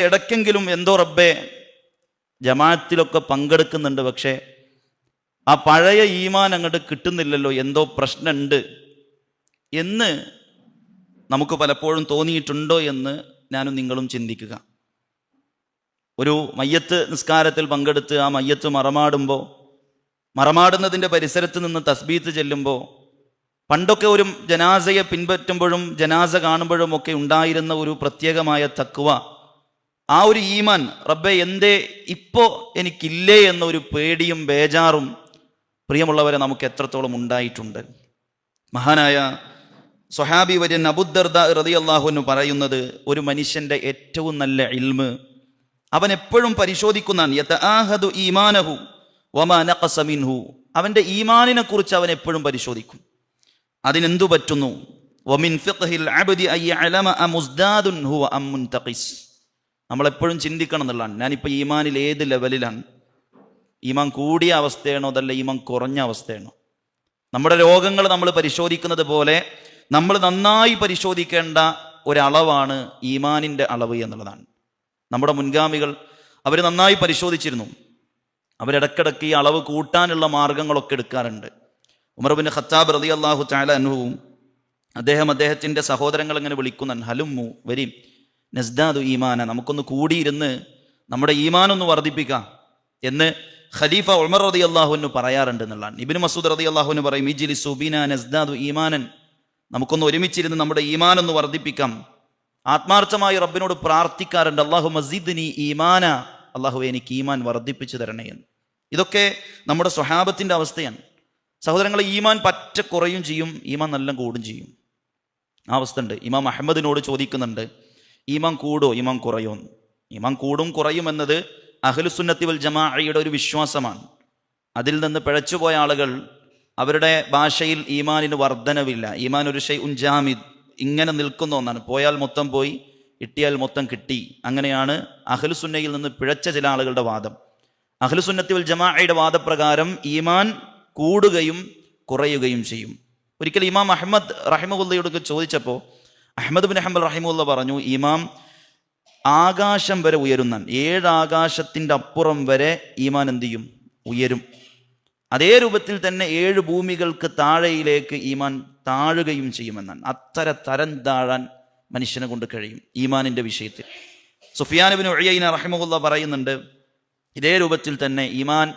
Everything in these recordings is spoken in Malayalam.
ഇടയ്ക്കെങ്കിലും എന്തോ റബ്ബേ ജമാഅത്തിലൊക്കെ പങ്കെടുക്കുന്നുണ്ട്, പക്ഷേ ആ പഴയ ഈമാൻ അങ്ങോട്ട് കിട്ടുന്നില്ലല്ലോ, എന്തോ പ്രശ്നമുണ്ട് എന്ന് നമുക്ക് പലപ്പോഴും തോന്നിയിട്ടുണ്ടോ എന്ന് ഞാനും നിങ്ങളും ചിന്തിക്കുക. ഒരു മയ്യത്ത് നിസ്കാരത്തിൽ പങ്കെടുത്ത് ആ മയ്യത്ത് മറമാടുന്നതിൻ്റെ പരിസരത്ത് നിന്ന് തസ്ബീത്ത് ചെല്ലുമ്പോൾ, പണ്ടൊക്കെ ഒരു ജനാസയെ പിൻപറ്റുമ്പോഴും ജനാസ കാണുമ്പോഴും ഒക്കെ ഉണ്ടായിരുന്ന ഒരു പ്രത്യേകമായ തഖ്വ, ആ ഒരു ഈമാൻ, റബ്ബേ എന്തേ ഇപ്പോൾ എനിക്കില്ലേ എന്നൊരു പേടിയും ബേജാറും പ്രിയമുള്ളവരെ നമുക്ക് എത്രത്തോളം ഉണ്ടായിട്ടുണ്ട്. മഹാനായ സ്വഹാബി വര്യൻ അബൂദർദാ റളിയല്ലാഹു അൻഹു പറയുന്നത്, ഒരു മനുഷ്യൻ്റെ ഏറ്റവും നല്ല ഇൽമ് അവൻ എപ്പോഴും പരിശോധിക്കുന്നതാണ്. യതആഹദു ഈമാനഹു വമാ നഖസ മിൻഹു, അവൻ്റെ ഈമാനിനെ കുറിച്ച് അവൻ എപ്പോഴും പരിശോധിക്കും, അതിനെന്തു പറ്റുന്നു. വമിൻ ഫിഖ്ഹിൽ അബ്ദി അയഅലമ അമുസ്ദാദുൻ ഹുവ അം മുൻതഖിസ്, നമ്മളെപ്പോഴും ചിന്തിക്കണം എന്നുള്ളതാണ്, ഞാനിപ്പോൾ ഈമാനിൽ ഏത് ലെവലിലാണ്, ഈമാൻ കൂടിയ അവസ്ഥയാണോ അതല്ല ഈമാൻ കുറഞ്ഞ അവസ്ഥയാണോ. നമ്മുടെ രോഗങ്ങൾ നമ്മൾ പരിശോധിക്കുന്നത് പോലെ നമ്മൾ നന്നായി പരിശോധിക്കേണ്ട ഒരളവാണ് ഈമാനിൻ്റെ അളവ് എന്നുള്ളതാണ്. നമ്മുടെ മുൻഗാമികൾ അവർ നന്നായി പരിശോധിച്ചിരുന്നു. അവരിടക്കിടക്ക് ഈ അളവ് കൂട്ടാനുള്ള മാർഗങ്ങളൊക്കെ എടുക്കാറുണ്ട്. ഉമർ ഇബ്നു ഖത്താബ് റളിയല്ലാഹു തആല അൻഹുവും അദ്ദേഹത്തിൻ്റെ സഹോദരങ്ങൾ ഇങ്ങനെ വിളിക്കുന്നുണ്ട്, ഹലുമ്മു വരീം നസ്ദാദു ഈമാന, നമുക്കൊന്ന് കൂടിയിരുന്ന് നമ്മുടെ ഈമാനൊന്ന് വർദ്ധിപ്പിക്കാം എന്ന് ഖലീഫ ഉമർ റളിയല്ലാഹു അൻഹു പറയാറുണ്ട് എന്നുള്ളതാണ്. ഇബ്നു മസ്ഊദ് റളിയല്ലാഹു അൻഹു പറയും, ഇജ്ലിസു ബിനാ നസ്ദാദു ഈമാനൻ, നമുക്കൊന്ന് ഒരുമിച്ചിരുന്ന് നമ്മുടെ ഈമാനൊന്ന് വർദ്ധിപ്പിക്കാം. ആത്മാർത്ഥമായി റബ്ബിനോട് പ്രാർത്ഥിക്കാറുണ്ട്, അല്ലാഹുമ്മ സിദ്നി ഈമാന, അല്ലാഹുവേ എനിക്ക് ഈമാൻ വർദ്ധിപ്പിച്ചു തരണേ എന്ന്. ഇതൊക്കെ നമ്മുടെ സ്വഹാബത്തിൻ്റെ അവസ്ഥയാണ്. സഹോദരങ്ങളെ, ഈമാൻ പറ്റ കുറയും ചെയ്യും, ഈമാൻ നല്ല കൂടും ചെയ്യും. ആ അവസ്ഥ ഉണ്ട്. ഇമാം അഹ്മദിനോട് ചോദിക്കുന്നുണ്ട്, ഈമാൻ കൂടോ ഈമാൻ കുറയോ? ഈമാൻ കൂടും കുറയും എന്നത് അഹ്ലുസുന്നത്തി വൽ ജമാഅയുടെ ഒരു വിശ്വാസമാണ്. അതിൽ നിന്ന് പിഴച്ചുപോയ ആളുകൾ അവരുടെ ഭാഷയിൽ ഈമാനിന് വർധനവില്ല, ഈമാൻ ഒരു ഷൈഉൻ ജാമിദ്, ഇങ്ങനെ നിൽക്കുന്ന ഒന്നാണ്, പോയാൽ മൊത്തം പോയി കിട്ടിയാൽ മൊത്തം കിട്ടി, അങ്ങനെയാണ് അഹ്ലുസുന്നയിൽ നിന്ന് പിഴച്ച ചില ആളുകളുടെ വാദം. അഹ്ലുസുന്നത്തി വൽ ജമാഅയുടെ വാദപ്രകാരം ഈമാൻ കൂടുകയും കുറയുകയും ചെയ്യും. ഒരിക്കൽ ഇമാം അഹ്മദ് റഹിമഹുല്ലയോട് ചോദിച്ചപ്പോൾ അഹ്മദ് ബിൻ ഹംബൽ റഹിമഹുല്ല പറഞ്ഞു, ഈമാൻ ആകാശം വരെ ഉയരുന്നാണ്, 7 ആകാശത്തിൻ്റെ അപ്പുറം വരെ ഈമാൻ എന്ത് ചെയ്യും? ഉയരും. അതേ രൂപത്തിൽ തന്നെ 7 ഭൂമികൾക്ക് താഴെയിലേക്ക് ഈമാൻ താഴുകയും ചെയ്യുമെന്നാണ്. അത്ര തരം താഴാൻ മനുഷ്യനെ കൊണ്ട് കഴിയും ഈമാനിൻ്റെ വിഷയത്തിൽ. സുഫിയാൻ ഇബ്നു ഉയൈന റഹിമഹുല്ല പറയുന്നുണ്ട്, ഇതേ രൂപത്തിൽ തന്നെ ഈമാൻ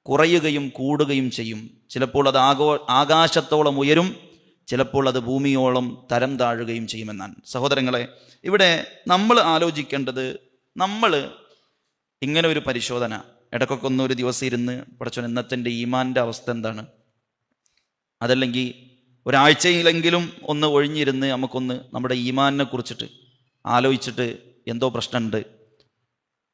കുറയുകയും കൂടുകയും ചെയ്യും. ചിലപ്പോൾ അത് ആകാശത്തോളം ഉയരും, ചിലപ്പോൾ അത് ഭൂമിയോളം തരം താഴുകയും ചെയ്യുമെന്നാണ്. സഹോദരങ്ങളെ, ഇവിടെ നമ്മൾ ആലോചിക്കേണ്ടത്, നമ്മൾ ഇങ്ങനെ ഒരു പരിശോധന ഇടയ്ക്കൊക്കെ ഒരു ദിവസം ഇരുന്ന് പഠിച്ചോൻ ഇന്നത്തെ ഈമാൻ്റെ അവസ്ഥ എന്താണ്, അതല്ലെങ്കിൽ ഒരാഴ്ചയിലെങ്കിലും ഒന്ന് ഒഴിഞ്ഞിരുന്ന് നമുക്കൊന്ന് നമ്മുടെ ഈമാനിനെ കുറിച്ചിട്ട് ആലോചിച്ചിട്ട്, എന്തോ പ്രശ്നമുണ്ട്,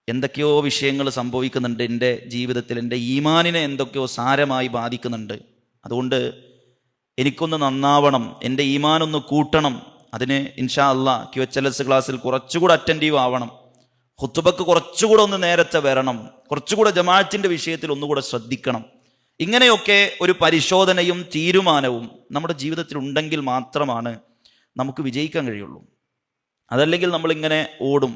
എന്തൊക്കെയോ വിഷയങ്ങൾ സംഭവിക്കുന്നുണ്ട് എൻ്റെ ജീവിതത്തിൽ, എൻ്റെ ഈമാനിനെ എന്തൊക്കെയോ സാരമായി ബാധിക്കുന്നുണ്ട്, അതുകൊണ്ട് എനിക്കൊന്ന് നന്നാവണം, എൻ്റെ ഈമാനൊന്ന് കൂട്ടണം, അതിന് ഇൻഷാ അല്ലാ QHLS ക്ലാസ്സിൽ കുറച്ചുകൂടെ അറ്റൻറ്റീവ് ആവണം, ഖുത്ബക്ക് കുറച്ചുകൂടെ ഒന്ന് നേരത്തെ വരണം, കുറച്ചുകൂടെ ജമാഅത്തിൻ്റെ വിഷയത്തിൽ ഒന്നുകൂടെ ശ്രദ്ധിക്കണം. ഇങ്ങനെയൊക്കെ ഒരു പരിശോധനയും തീരുമാനവും നമ്മുടെ ജീവിതത്തിൽ ഉണ്ടെങ്കിൽ മാത്രമാണ് നമുക്ക് വിജയിക്കാൻ കഴിയുള്ളൂ. അതല്ലെങ്കിൽ നമ്മളിങ്ങനെ ഓടും.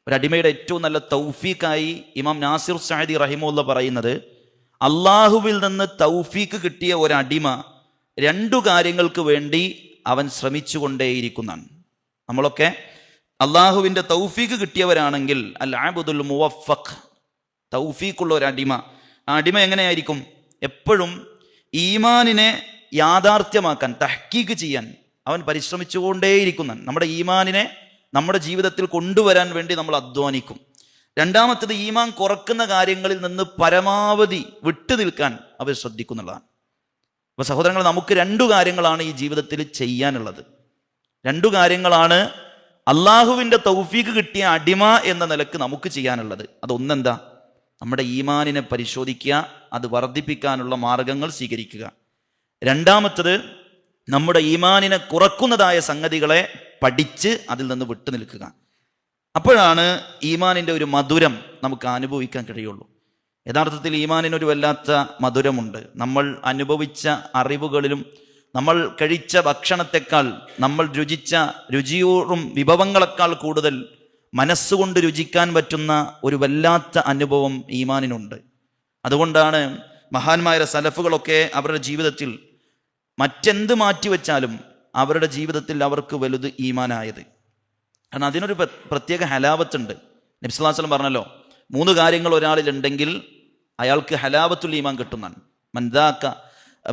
ഒരടിമയുടെ ഏറ്റവും നല്ല തൗഫീഖായി ഇമാം നാസിർ സഅദി റഹിമഹുല്ല പറയുന്നത്, അള്ളാഹുവിൽ നിന്ന് തൗഫീഖ് കിട്ടിയ ഒരടിമ 2 കാര്യങ്ങൾക്ക് വേണ്ടി അവൻ ശ്രമിച്ചുകൊണ്ടേയിരിക്കുന്നതാണ്. നമ്മളൊക്കെ അള്ളാഹുവിൻ്റെ തൗഫീഖ് കിട്ടിയവരാണെങ്കിൽ, അൽ അബ്ദുൽ മുവഫഖ്, തൗഫീഖുള്ള ഒരു അടിമ, ആ അടിമ എങ്ങനെയായിരിക്കും? എപ്പോഴും ഈമാനിനെ യാഥാർത്ഥ്യമാക്കാൻ, തഹ്ഖീഖ് ചെയ്യാൻ അവൻ പരിശ്രമിച്ചുകൊണ്ടേയിരിക്കുന്നതാണ്. നമ്മുടെ ഈമാനിനെ നമ്മുടെ ജീവിതത്തിൽ കൊണ്ടുവരാൻ വേണ്ടി നമ്മൾ അധ്വാനിക്കും. രണ്ടാമത്തേത്, ഈമാൻ കുറക്കുന്ന കാര്യങ്ങളിൽ നിന്ന് പരമാവധി വിട്ടു നിൽക്കാൻ അവർ ശ്രദ്ധിക്കുന്നുള്ളതാണ്. അപ്പോൾ സഹോദരങ്ങൾ, നമുക്ക് 2 കാര്യങ്ങളാണ് ഈ ജീവിതത്തിൽ ചെയ്യാനുള്ളത്. 2 കാര്യങ്ങളാണ് അള്ളാഹുവിൻ്റെ തൗഫീഖ് കിട്ടിയ അടിമ എന്ന നിലക്ക് നമുക്ക് ചെയ്യാനുള്ളത്. അതൊന്നെന്താ? നമ്മുടെ ഈമാനിനെ പരിശോധിക്കുക, അത് വർദ്ധിപ്പിക്കാനുള്ള മാർഗങ്ങൾ സ്വീകരിക്കുക. രണ്ടാമത്തത്, നമ്മുടെ ഈമാനിനെ കുറക്കുന്നതായ സംഗതികളെ പഠിച്ച് അതിൽ നിന്ന് വിട്ടു നിൽക്കുക. അപ്പോഴാണ് ഈമാനിൻ്റെ ഒരു മധുരം നമുക്ക് അനുഭവിക്കാൻ കഴിയുള്ളൂ. യഥാർത്ഥത്തിൽ ഈമാനിനൊരു വല്ലാത്ത മധുരമുണ്ട്. നമ്മൾ അനുഭവിച്ച അറിവുകളിലും നമ്മൾ കഴിച്ച ഭക്ഷണത്തെക്കാൾ, നമ്മൾ രുചിച്ച രുചിയൂറും വിഭവങ്ങളെക്കാൾ കൂടുതൽ മനസ്സുകൊണ്ട് രുചിക്കാൻ പറ്റുന്ന ഒരു വല്ലാത്ത അനുഭവം ഈമാനിനുണ്ട്. അതുകൊണ്ടാണ് മഹാന്മാരുടെ സലഫുകളൊക്കെ അവരുടെ ജീവിതത്തിൽ മറ്റെന്ത് മാറ്റിവെച്ചാലും അവരുടെ ജീവിതത്തിൽ അവർക്ക് വലുത് ഈമാനായത്. കാരണം അതിനൊരു പ്രത്യേക ഹലാവത്തുണ്ട്. നബി സല്ലല്ലാഹു അലൈഹി വസല്ലം പറഞ്ഞല്ലോ, 3 കാര്യങ്ങൾ ഒരാളിലുണ്ടെങ്കിൽ അയാൾക്ക് ഹലാവത്തുൽ ഈമാൻ കിട്ടുന്നതാണ്.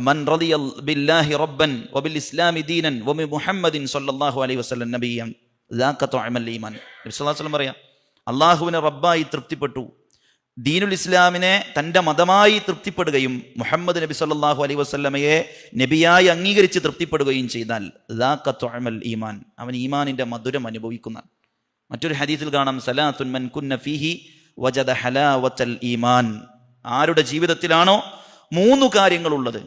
മൻ റളിയ ബില്ലാഹി റബ്ബൻ വബിൽ ഇസ്ലാമി ദീനൻ വബി മുഹമ്മദിൻ സ്വല്ലല്ലാഹു അലൈഹി വസല്ലം നബിയ്യൻ ദാക തുഅമൽ ഈമാൻ. നബി സല്ലല്ലാഹു അലൈഹി വസല്ലം പറയാം, അള്ളാഹുവിനെ റബ്ബായി തൃപ്തിപ്പെട്ടു, ദീനുൽ ഇസ്ലാമിനെ തൻ്റെ മതമായി തൃപ്തിപ്പെടുകയും മുഹമ്മദ് നബി സല്ലല്ലാഹു അലൈഹി വസല്ലമയെ നബിയായി അംഗീകരിച്ച് തൃപ്തിപ്പെടുകയും ചെയ്താൽ ദാക തുഅമൽ ഈമാൻ, അവൻ ഈമാനിൻ്റെ മധുരം അനുഭവിക്കുന്ന. മറ്റൊരു ഹദീസിൽ കാണാം, സലാത്തുൻ മൻ കുന്ന ഫീഹി വജദ ഹലാവത്തൽ ഈമാൻ. ആരുടെ ജീവിതത്തിലാണോ 3 കാര്യങ്ങളുള്ളത്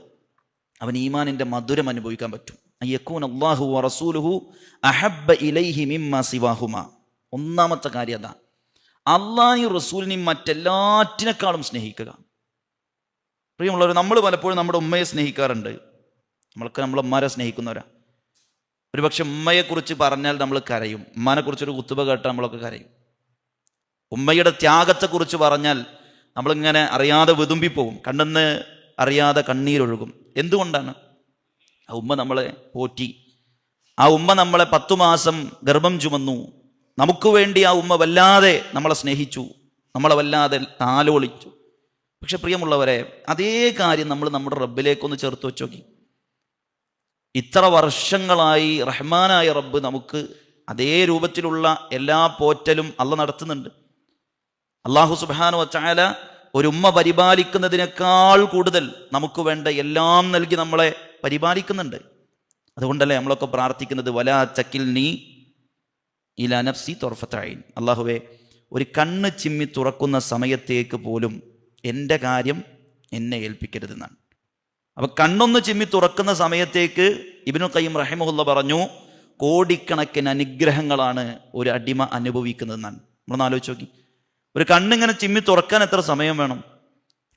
അവൻ ഈമാനിൻ്റെ മധുരം അനുഭവിക്കാൻ പറ്റും. അയ്യക്കൂൻ അല്ലാഹു വറസൂലുഹു അഹബ്ബ ഇലൈഹി മിമ്മ സിവാഹുമ. ഒന്നാമത്തെ കാര്യം അതാ, അള്ളാഹുവിനെയും റസൂലിനെയും മറ്റെല്ലാറ്റിനേക്കാളും സ്നേഹിക്കുക. പ്രിയമുള്ളവർ, നമ്മൾ പലപ്പോഴും നമ്മുടെ ഉമ്മയെ സ്നേഹിക്കാറുണ്ട്. നമ്മൾക്ക് നമ്മളെ ഉമ്മാരെ സ്നേഹിക്കുന്നവരാ. ഒരുപക്ഷെ ഉമ്മയെക്കുറിച്ച് പറഞ്ഞാൽ നമ്മൾ കരയും. ഉമ്മാനെക്കുറിച്ചൊരു കുത്തുബ കേട്ടാൽ നമ്മളൊക്കെ കരയും. ഉമ്മയുടെ ത്യാഗത്തെക്കുറിച്ച് പറഞ്ഞാൽ നമ്മളിങ്ങനെ അറിയാതെ വിതുമ്പിപ്പോവും, കണ്ണെന്ന് അറിയാതെ കണ്ണീരൊഴുകും. എന്തുകൊണ്ടാണ്? ആ ഉമ്മ നമ്മളെ പോറ്റി, ആ ഉമ്മ നമ്മളെ 10 മാസം ഗർഭം ചുമന്നു. നമുക്ക് വേണ്ടി ആ ഉമ്മ വല്ലാതെ നമ്മളെ സ്നേഹിച്ചു, നമ്മളെ വല്ലാതെ താലോളിച്ചു. പക്ഷെ പ്രിയമുള്ളവരെ, അതേ കാര്യം നമ്മൾ നമ്മുടെ റബ്ബിലേക്കൊന്ന് ചേർത്ത് വെച്ച് നോക്കി. ഇത്ര വർഷങ്ങളായി റഹ്മാനായ റബ്ബ് നമുക്ക് അതേ രൂപത്തിലുള്ള എല്ലാ പോറ്റലും അള്ളാഹ് നടത്തുന്നുണ്ട്. അള്ളാഹു സുബ്ഹാനഹു വ തആല ഒരു ഉമ്മ പരിപാലിക്കുന്നതിനേക്കാൾ കൂടുതൽ നമുക്ക് വേണ്ട എല്ലാം നൽകി നമ്മളെ പരിപാലിക്കുന്നുണ്ട്. അതുകൊണ്ടല്ലേ നമ്മളൊക്കെ പ്രാർത്ഥിക്കുന്നത്, വലാ തകിൽനി ഇലാ നഫ്സി തുർഫത ഐൻ. അള്ളാഹുവേ, ഒരു കണ്ണ് ചിമ്മി തുറക്കുന്ന സമയത്തേക്ക് പോലും എൻ്റെ കാര്യം എന്നെ ഏൽപ്പിക്കരുതെന്നാണ്. അപ്പം കണ്ണൊന്ന് ചിമ്മി തുറക്കുന്ന സമയത്തേക്ക് ഇബ്നുൽ ഖയ്യിം റഹിമഹുല്ലാഹ് പറഞ്ഞു, കോടിക്കണക്കിന് അനുഗ്രഹങ്ങളാണ് ഒരു അടിമ അനുഭവിക്കുന്നതെന്നാണ്. നമ്മളൊന്ന് ആലോചിച്ച് നോക്കി, ഒരു കണ്ണിങ്ങനെ ചിമ്മി തുറക്കാൻ എത്ര സമയം വേണം?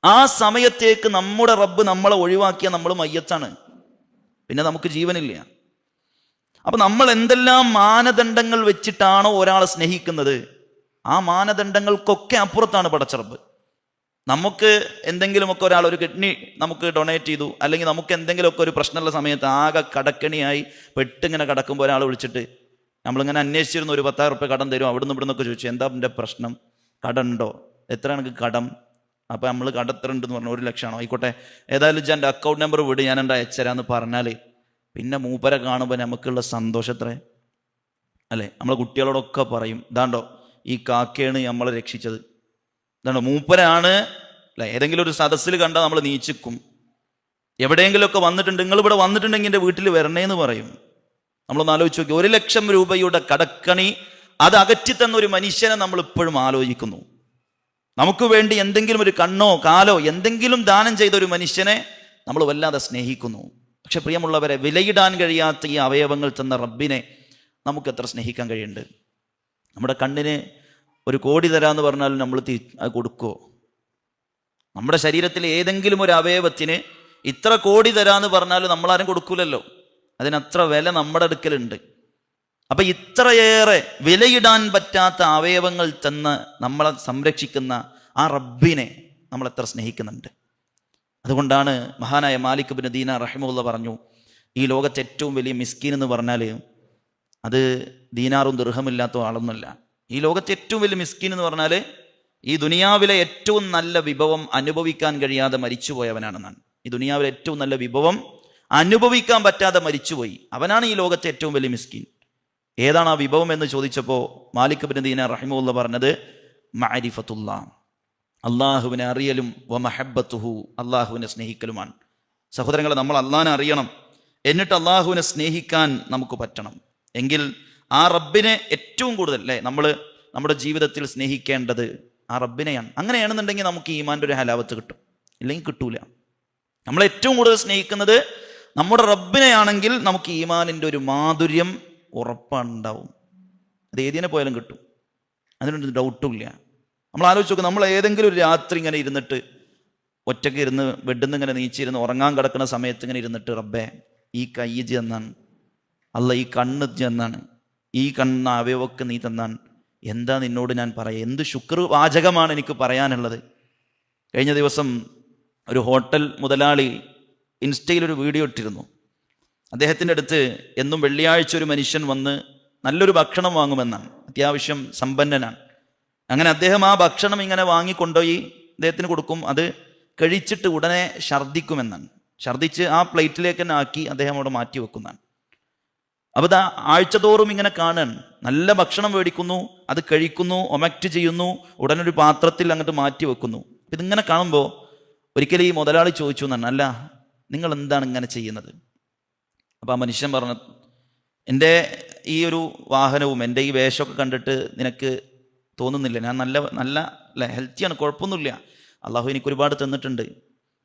ആ സമയത്തേക്ക് നമ്മുടെ റബ്ബ് നമ്മളെ ഒഴിവാക്കിയാൽ നമ്മൾ മയ്യത്താണ്, പിന്നെ നമുക്ക് ജീവനില്ല. അപ്പം നമ്മൾ എന്തെല്ലാം മാനദണ്ഡങ്ങൾ വെച്ചിട്ടാണോ ഒരാളെ സ്നേഹിക്കുന്നത്, ആ മാനദണ്ഡങ്ങൾക്കൊക്കെ അപ്പുറത്താണ് പടച്ച റബ്ബ്. നമുക്ക് എന്തെങ്കിലുമൊക്കെ ഒരാൾ ഒരു കിഡ്നി നമുക്ക് ഡൊണേറ്റ് ചെയ്തു, അല്ലെങ്കിൽ നമുക്ക് എന്തെങ്കിലുമൊക്കെ ഒരു പ്രശ്നമുള്ള സമയത്ത് ആകെ കടക്കണിയായി പെട്ടിങ്ങനെ കിടക്കുമ്പോൾ ഒരാൾ വിളിച്ചിട്ട് നമ്മളിങ്ങനെ അന്വേഷിച്ചിരുന്നു, ഒരു 10,000 റുപ്യ കടം തരും, അവിടുന്ന് ഇവിടുന്നൊക്കെ ചോദിച്ചു, എന്താ എൻ്റെ പ്രശ്നം, കടമുണ്ടോ, എത്ര എനിക്ക് കടം? അപ്പം നമ്മൾ കടം എത്ര ഉണ്ടെന്ന് പറഞ്ഞു, 1 ലക്ഷമാണോ, ആയിക്കോട്ടെ, ഏതായാലും എൻ്റെ അക്കൗണ്ട് നമ്പർ വിട്, ഞാൻ എൻ്റെ അയച്ചുതരാമെന്ന് പറഞ്ഞാൽ പിന്നെ മൂപ്പരെ കാണുമ്പോൾ നമുക്കുള്ള സന്തോഷത്രേ അല്ലേ? നമ്മളെ കുട്ടികളോടൊക്കെ പറയും, ഇതാണ്ടോ ഈ കാക്കയാണ് നമ്മളെ രക്ഷിച്ചത്, ഇതാണ്ടോ മൂപ്പരാണ് അല്ലേ. ഏതെങ്കിലും ഒരു സദസ്സിൽ കണ്ടാൽ നമ്മൾ നീച്ചിക്കും. എവിടെയെങ്കിലുമൊക്കെ വന്നിട്ടുണ്ട്, നിങ്ങളിവിടെ വന്നിട്ടുണ്ടെങ്കിൽ എൻ്റെ വീട്ടിൽ വരണേന്ന് പറയും. നമ്മളൊന്ന് ആലോചിച്ച് നോക്കി, 1 ലക്ഷം രൂപയുടെ കടക്കണി അത് അകറ്റിത്തന്ന ഒരു മനുഷ്യനെ നമ്മൾ ഇപ്പോഴും ആലോചിക്കുന്നു. നമുക്ക് വേണ്ടി എന്തെങ്കിലും ഒരു കണ്ണോ കാലോ എന്തെങ്കിലും ദാനം ചെയ്ത ഒരു മനുഷ്യനെ നമ്മൾ വല്ലാതെ സ്നേഹിക്കുന്നു. പക്ഷെ പ്രിയമുള്ളവരെ, വിലയിടാൻ കഴിയാത്ത ഈ അവയവങ്ങൾ തന്ന റബ്ബിനെ നമുക്ക് എത്ര സ്നേഹിക്കാൻ കഴിയുന്നുണ്ട്? നമ്മുടെ കണ്ണിന് 1 കോടി തരാമെന്ന് പറഞ്ഞാൽ നമ്മൾ അത് കൊടുക്കുമോ? നമ്മുടെ ശരീരത്തിൽ ഏതെങ്കിലും ഒരു അവയവത്തിന് ഇത്ര കോടി തരാമെന്ന് പറഞ്ഞാൽ നമ്മളാരും കൊടുക്കൂലല്ലോ. അതിനത്ര വില നമ്മുടെ അടുക്കലുണ്ട്. അപ്പം ഇത്രയേറെ വിലയിടാൻ പറ്റാത്ത അവയവങ്ങൾ തന്ന് നമ്മളെ സംരക്ഷിക്കുന്ന ആ റബ്ബിനെ നമ്മൾ എത്ര സ്നേഹിക്കുന്നുണ്ട്? അതുകൊണ്ടാണ് മഹാനായ മാലിക് ഇബ്നു ദീനാർ റഹിമഹുല്ലാഹ് പറഞ്ഞു, ഈ ലോകത്തെ ഏറ്റവും വലിയ മിസ്കീൻ എന്ന് പറഞ്ഞാൽ അത് ദീനാറും ദിർഹമില്ലാത്ത ആളൊന്നുമല്ല. ഈ ലോകത്തെ ഏറ്റവും വലിയ മിസ്കീൻ എന്ന് പറഞ്ഞാൽ ഈ ദുനിയാവിലെ ഏറ്റവും നല്ല വിഭവം അനുഭവിക്കാൻ കഴിയാതെ മരിച്ചുപോയവനാണെന്നാണ്. ഈ ദുനിയാവിലെ ഏറ്റവും നല്ല വിഭവം അനുഭവിക്കാൻ പറ്റാതെ മരിച്ചുപോയി, അവനാണ് ഈ ലോകത്തെ ഏറ്റവും വലിയ മിസ്കീൻ. ഏതാണ് ആ വിഭവം എന്ന് ചോദിച്ചപ്പോൾ മാലിക് ഇബ്നു ദീനാർ റഹിമഹുല്ലാഹ് പറഞ്ഞത് മഅരിഫത്തുല്ലാഹ്, അള്ളാഹുവിനെ അറിയലും വമഹബ്ബത്തുഹു, അള്ളാഹുവിനെ സ്നേഹിക്കലുമാണ്. സഹോദരങ്ങളെ, നമ്മൾ അള്ളാഹിനെ അറിയണം, എന്നിട്ട് അള്ളാഹുവിനെ സ്നേഹിക്കാൻ നമുക്ക് പറ്റണം. എങ്കിൽ ആ റബ്ബിനെ ഏറ്റവും കൂടുതൽ അല്ലേ നമ്മൾ നമ്മുടെ ജീവിതത്തിൽ സ്നേഹിക്കേണ്ടത് ആ റബ്ബിനെയാണ്. അങ്ങനെയാണെന്നുണ്ടെങ്കിൽ നമുക്ക് ഈമാൻ്റെ ഒരു ഹലാവത്ത് കിട്ടും, ഇല്ലെങ്കിൽ കിട്ടൂല. നമ്മൾ ഏറ്റവും കൂടുതൽ സ്നേഹിക്കുന്നത് നമ്മുടെ റബ്ബിനെയാണെങ്കിൽ നമുക്ക് ഈമാനിൻ്റെ ഒരു മാധുര്യം ഉറപ്പാണ് ഉണ്ടാവും. അത് ഏതിനെ പോയാലും കിട്ടും, അതിനൊരു ഡൗട്ടും ഇല്ല. നമ്മൾ ആലോചിച്ച് നോക്കുക, നമ്മൾ ഏതെങ്കിലും ഒരു രാത്രി ഇങ്ങനെ ഇരുന്നിട്ട് ഒറ്റയ്ക്ക് ഇരുന്ന് ബെഡിൽ നിന്ന് ഇങ്ങനെ നീച്ചിരുന്ന് ഉറങ്ങാൻ കിടക്കുന്ന സമയത്ത് ഇങ്ങനെ ഇരുന്നിട്ട്, റബ്ബേ ഈ കൈ എന്നാണ്, അല്ല ഈ കണ്ണ് എന്നാണ്, ഈ കണ്ണ് അവയവൊക്കെ നീ തന്നാണ്, എന്താ നിന്നോട് ഞാൻ പറയാം, എന്ത് ശുക്ർ വാചകമാണ് എനിക്ക് പറയാനുള്ളത്. കഴിഞ്ഞ ദിവസം ഒരു ഹോട്ടൽ മുതലാളി ഇൻസ്റ്റയിൽ ഒരു വീഡിയോ ഇട്ടിരുന്നു. അദ്ദേഹത്തിൻ്റെ അടുത്ത് എന്നും വെള്ളിയാഴ്ച ഒരു മനുഷ്യൻ വന്ന് നല്ലൊരു ഭക്ഷണം വാങ്ങുമെന്നാണ്. അത്യാവശ്യം സമ്പന്നനാണ്. അങ്ങനെ അദ്ദേഹം ആ ഭക്ഷണം ഇങ്ങനെ വാങ്ങിക്കൊണ്ടുപോയി അദ്ദേഹത്തിന് കൊടുക്കും. അത് കഴിച്ചിട്ട് ഉടനെ ഛർദ്ദിക്കുമെന്നാണ്. ഛർദ്ദിച്ച് ആ പ്ലേറ്റിലേക്ക് തന്നെ ആക്കി അദ്ദേഹം അവിടെ മാറ്റി വെക്കുന്നതാണ്. അപ്പോൾ ഇതാ ആഴ്ചതോറും ഇങ്ങനെ കാണാൻ നല്ല ഭക്ഷണം മേടിക്കുന്നു, അത് കഴിക്കുന്നു, ഒമക്റ്റ് ചെയ്യുന്നു, ഉടനെ ഒരു പാത്രത്തിൽ അങ്ങോട്ട് മാറ്റി വെക്കുന്നു. ഇതിങ്ങനെ കാണുമ്പോൾ ഒരിക്കലും ഈ മുതലാളി ചോദിച്ചു എന്നാണ്, അല്ല നിങ്ങൾ എന്താണ് ഇങ്ങനെ ചെയ്യുന്നത്? അപ്പോൾ ആ മനുഷ്യൻ പറഞ്ഞു, എൻ്റെ ഈ ഒരു വാഹനവും എൻ്റെ ഈ വേഷമൊക്കെ കണ്ടിട്ട് നിനക്ക് തോന്നുന്നില്ല ഞാൻ നല്ല ഹെൽത്തിയാണ്, കുഴപ്പമൊന്നുമില്ല, അള്ളാഹു എനിക്ക് ഒരുപാട് തന്നിട്ടുണ്ട്,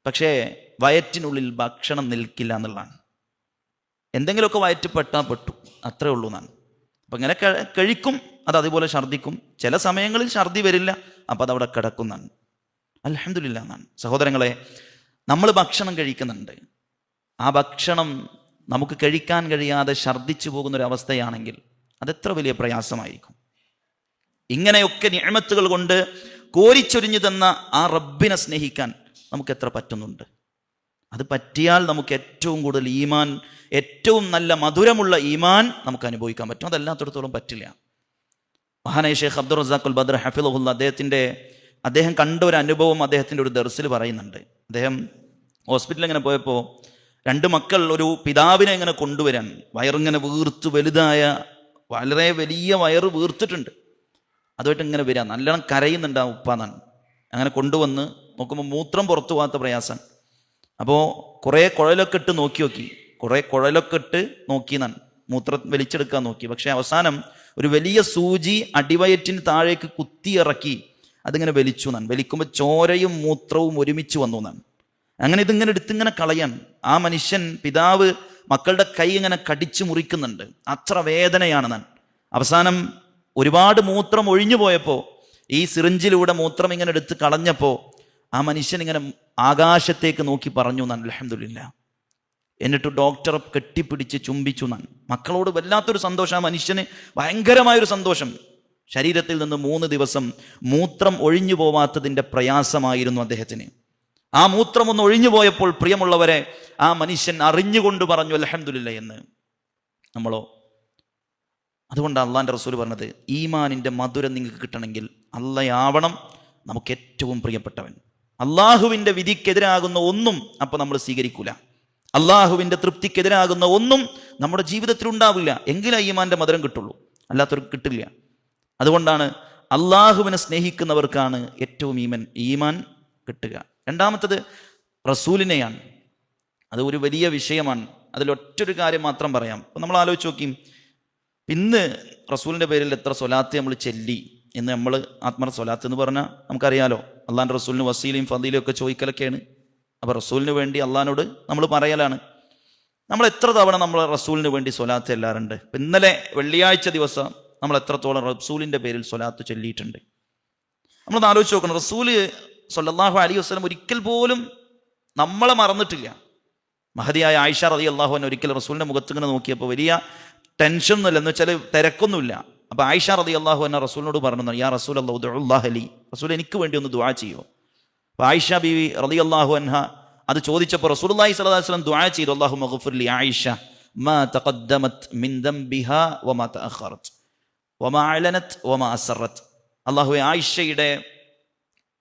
പക്ഷേ വയറ്റിനുള്ളിൽ ഭക്ഷണം നിൽക്കില്ല എന്നുള്ളതാണ്. എന്തെങ്കിലുമൊക്കെ വയറ്റിപ്പെട്ടാൽ പെട്ടു, അത്രേ ഉള്ളൂ എന്നാണ്. അപ്പം ഇങ്ങനെ കഴിക്കും, അത് അതുപോലെ ഛർദ്ദിക്കും. ചില സമയങ്ങളിൽ ഛർദ്ദി വരില്ല, അപ്പം അതവിടെ കിടക്കുന്നതാണ്. അൽഹംദുലില്ലാ എന്നാണ്. സഹോദരങ്ങളെ, നമ്മൾ ഭക്ഷണം കഴിക്കുന്നുണ്ട്, ആ ഭക്ഷണം നമുക്ക് കഴിക്കാൻ കഴിയാതെ ഛർദ്ദിച്ചു പോകുന്നൊരവസ്ഥയാണെങ്കിൽ അതെത്ര വലിയ പ്രയാസമായിരിക്കും. ഇങ്ങനെയൊക്കെ നിഅമത്തുകൾ കൊണ്ട് കോരിച്ചൊരിഞ്ഞു തന്ന ആ റബ്ബിനെ സ്നേഹിക്കാൻ നമുക്ക് എത്ര പറ്റുന്നുണ്ട്? അത് പറ്റിയാൽ നമുക്ക് ഏറ്റവും കൂടുതൽ ഈമാൻ, ഏറ്റവും നല്ല മധുരമുള്ള ഈമാൻ നമുക്ക് അനുഭവിക്കാൻ പറ്റും. അതല്ലാത്തടത്തോളം പറ്റില്ല. മഹാനായ ഷെയ്ഖ് അബ്ദുർ റസാഖുൽ ബദർ ഹഫിളഹുല്ല അദ്ദേഹം കണ്ട ഒരു അനുഭവം അദ്ദേഹത്തിൻ്റെ ഒരു ദർസിൽ പറയുന്നുണ്ട്. അദ്ദേഹം ഹോസ്പിറ്റലിൽ ഇങ്ങനെ പോയപ്പോൾ 2 മക്കൾ ഒരു പിതാവിനെ ഇങ്ങനെ കൊണ്ടുവരാൻ, വയറിങ്ങനെ വീർത്ത് വലുതായ, വളരെ വലിയ വയറ് വീർത്തിട്ടുണ്ട്, അതുമായിട്ട് ഇങ്ങനെ വരിക, നല്ലോണം കരയുന്നുണ്ട് ആ ഉപ്പാന്നാണ്. അങ്ങനെ കൊണ്ടുവന്ന് നോക്കുമ്പോൾ മൂത്രം പുറത്തു പോകാത്ത പ്രയാസം. അപ്പോൾ കുറേ കുഴലൊക്കെ ഇട്ട് നോക്കിയെന്നാണ്, മൂത്രം വലിച്ചെടുക്കാൻ നോക്കി. പക്ഷേ അവസാനം ഒരു വലിയ സൂചി അടിവയറ്റിന് താഴേക്ക് കുത്തിയിറക്കി അതിങ്ങനെ വലിച്ചു എന്നാണ്. വലിക്കുമ്പോൾ ചോരയും മൂത്രവും ഒരുമിച്ച് വന്നു എന്നാണ്. അങ്ങനെ ഇതിങ്ങനെ എടുത്തിങ്ങനെ കളയാൻ ആ മനുഷ്യൻ, പിതാവ് മക്കളുടെ കൈ ഇങ്ങനെ കടിച്ചു മുറിക്കുന്നുണ്ട്, അത്ര വേദനയാണെന്നാണ്. അവസാനം ഒരുപാട് മൂത്രം ഒഴിഞ്ഞു പോയപ്പോൾ ഈ സിറിഞ്ചിലൂടെ മൂത്രം ഇങ്ങനെ എടുത്ത് കളഞ്ഞപ്പോൾ ആ മനുഷ്യൻ ഇങ്ങനെ ആകാശത്തേക്ക് നോക്കി പറഞ്ഞു എന്നാണ്, അൽഹംദുലില്ലാ. എന്നിട്ട് ഡോക്ടറെ കെട്ടിപ്പിടിച്ച് ചുംബിച്ചു എന്നാണ്. മക്കളോട് വല്ലാത്തൊരു സന്തോഷം, ആ മനുഷ്യന് ഭയങ്കരമായൊരു സന്തോഷം. ശരീരത്തിൽ നിന്ന് 3 ദിവസം മൂത്രം ഒഴിഞ്ഞു പോവാത്തതിൻ്റെ പ്രയാസമായിരുന്നു അദ്ദേഹത്തിന്. ആ മൂത്രം ഒന്ന് ഒഴിഞ്ഞു പോയപ്പോൾ പ്രിയമുള്ളവരെ, ആ മനുഷ്യൻ അറിഞ്ഞുകൊണ്ട് പറഞ്ഞു അൽഹംദുലില്ലാ എന്ന്. നമ്മളോ? അതുകൊണ്ടാണ് അള്ളാൻ്റെ റസൂൽ പറഞ്ഞത്, ഈമാനിൻ്റെ മധുരം നിങ്ങൾക്ക് കിട്ടണമെങ്കിൽ അള്ളയാവണം നമുക്ക് ഏറ്റവും പ്രിയപ്പെട്ടവൻ. അള്ളാഹുവിൻ്റെ വിധിക്കെതിരാകുന്ന ഒന്നും അപ്പോൾ നമ്മൾ സ്വീകരിക്കൂല. അള്ളാഹുവിൻ്റെ തൃപ്തിക്കെതിരാകുന്ന ഒന്നും നമ്മുടെ ജീവിതത്തിൽ ഉണ്ടാവില്ല. എങ്കിലേ ഈമാൻ്റെ മധുരം കിട്ടുള്ളൂ, അല്ലാത്തവർക്ക് കിട്ടില്ല. അതുകൊണ്ടാണ് അള്ളാഹുവിനെ സ്നേഹിക്കുന്നവർക്കാണ് ഏറ്റവും ഈമാൻ കിട്ടുക. രണ്ടാമത്തത് റസൂലിനെയാണ്. അത് ഒരു വലിയ വിഷയമാണ്. അതിലൊറ്റൊരു കാര്യം മാത്രം പറയാം. അപ്പം നമ്മൾ ആലോചിച്ച് നോക്കിയും, ഇന്ന് റസൂലിൻ്റെ പേരിൽ എത്ര സ്വലാത്ത് നമ്മൾ ചെല്ലി എന്ന്. നമ്മൾ ആത്മ സ്വലാത്ത് എന്ന് പറഞ്ഞാൽ നമുക്കറിയാലോ, അള്ളാൻ്റെ റസൂലിന് വസീലയും ഫദീലയും ഒക്കെ ചോദിക്കലൊക്കെയാണ്. അപ്പോൾ റസൂലിന് വേണ്ടി അള്ളാഹിനോട് നമ്മൾ പറയലാണ്. നമ്മൾ എത്ര തവണ നമ്മൾ റസൂലിന് വേണ്ടി സ്വലാത്ത് ചെല്ലാറുണ്ട്? ഇന്നലെ വെള്ളിയാഴ്ച ദിവസം നമ്മൾ എത്രത്തോളം റസൂലിൻ്റെ പേരിൽ സ്വലാത്ത് ചൊല്ലിയിട്ടുണ്ട്? നമ്മളൊന്ന് ആലോചിച്ച് നോക്കണം. റസൂല് സ്വല്ലല്ലാഹു അലൈഹി വസല്ലം ഒരിക്കൽ പോലും നമ്മളെ മറന്നിട്ടില്ല. മഹദിയായ ആയിഷ റളിയല്ലാഹു അൻഹ ഒരിക്കൽ റസൂലിൻ്റെ മുഖത്തിങ്ങനെ നോക്കിയപ്പോൾ വലിയ ടെൻഷനൊന്നുമില്ല, എന്ന് വെച്ചാൽ തിരക്കൊന്നുമില്ല. അപ്പോൾ ആയിഷ റളിയല്ലാഹു അൻഹ റസൂലിനോട് പറഞ്ഞു, യാ റസൂലല്ലാഹ് ഉദ്ഉല്ലാഹ ലി, റസൂൽ എനിക്ക് വേണ്ടി ഒന്ന് ദുആ ചെയ്യോ? അപ്പോൾ ആയിഷ ബീവി റളിയല്ലാഹു അൻഹ അത് ചോദിച്ചപ്പോൾ റസൂലുള്ളാഹി സ്വല്ലല്ലാഹു അലൈഹി വസല്ലം ദുആ ചെയ്തു, അല്ലാഹുമ്മ ഗ്ഫിർ ലി ആയിഷ മാ തഖദ്ദമത് മിൻ ദംബിഹാ വമാ തഅഖറത് വമാ അലനത് വമാ അസറത്. അല്ലാഹുവേ, ആയിഷയുടെ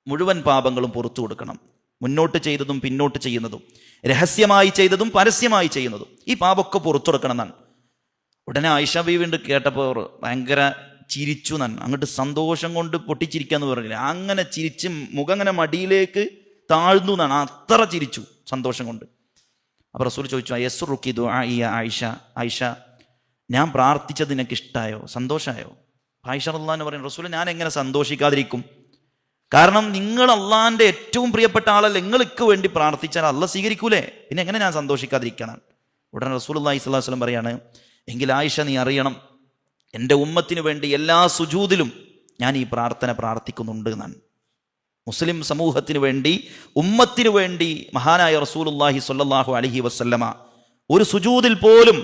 മുഴുവൻ പാപങ്ങളും പുറത്തു കൊടുക്കണം. മുന്നോട്ട് ചെയ്തതും പിന്നോട്ട് ചെയ്യുന്നതും, രഹസ്യമായി ചെയ്തതും പരസ്യമായി ചെയ്യുന്നതും, ഈ പാപമൊക്കെ പുറത്തു കൊടുക്കണം എന്നാണ്. ഉടനെ ആയിഷ ബീവിണ്ട് കേട്ടപ്പോൾ ഭയങ്കര ചിരിച്ചു എന്നാണ്. അങ്ങോട്ട് സന്തോഷം കൊണ്ട് പൊട്ടിച്ചിരിക്കാന്ന് പറഞ്ഞില്ല, അങ്ങനെ ചിരിച്ച് മുഖം അങ്ങനെ മടിയിലേക്ക് താഴ്ന്നു എന്നാണ്. അത്ര ചിരിച്ചു സന്തോഷം കൊണ്ട്. അപ്പോൾ റസൂൽ ചോദിച്ചു, യസ്റുക്കി ദുആഇ ആയിഷ, ആയിഷ ഞാൻ പ്രാർത്ഥിച്ചത് നിനക്ക് ഇഷ്ടമായോ, സന്തോഷമായോ? ആയിഷ റളിയല്ലാഹു അൻഹ പറയുന്നു, റസൂൽ ഞാൻ എങ്ങനെ സന്തോഷിക്കാതിരിക്കും? കാരണം നിങ്ങൾ അള്ളാഹിൻ്റെ ഏറ്റവും പ്രിയപ്പെട്ട ആളല്ല, നിങ്ങൾക്ക് വേണ്ടി പ്രാർത്ഥിച്ചാൽ അള്ളാഹ് സ്വീകരിക്കൂലേ, പിന്നെ എങ്ങനെ ഞാൻ സന്തോഷിക്കാതിരിക്കണം? ഉടനെ റസൂലുള്ളാഹി സ്വല്ലല്ലാഹു അലൈഹി വസല്ലം പറയാണ്, എങ്കിൽ ആയിഷ നീ അറിയണം, എൻ്റെ ഉമ്മത്തിന് വേണ്ടി എല്ലാ സുജൂദിലും ഞാൻ ഈ പ്രാർത്ഥന പ്രാർത്ഥിക്കുന്നുണ്ട് എന്നാണ്. മുസ്ലിം സമൂഹത്തിന് വേണ്ടി, ഉമ്മത്തിന് വേണ്ടി മഹാനായ റസൂലുള്ളാഹി സ്വല്ലല്ലാഹു അലൈഹി വസല്ലമ ഒരു സുജൂദിൽ പോലും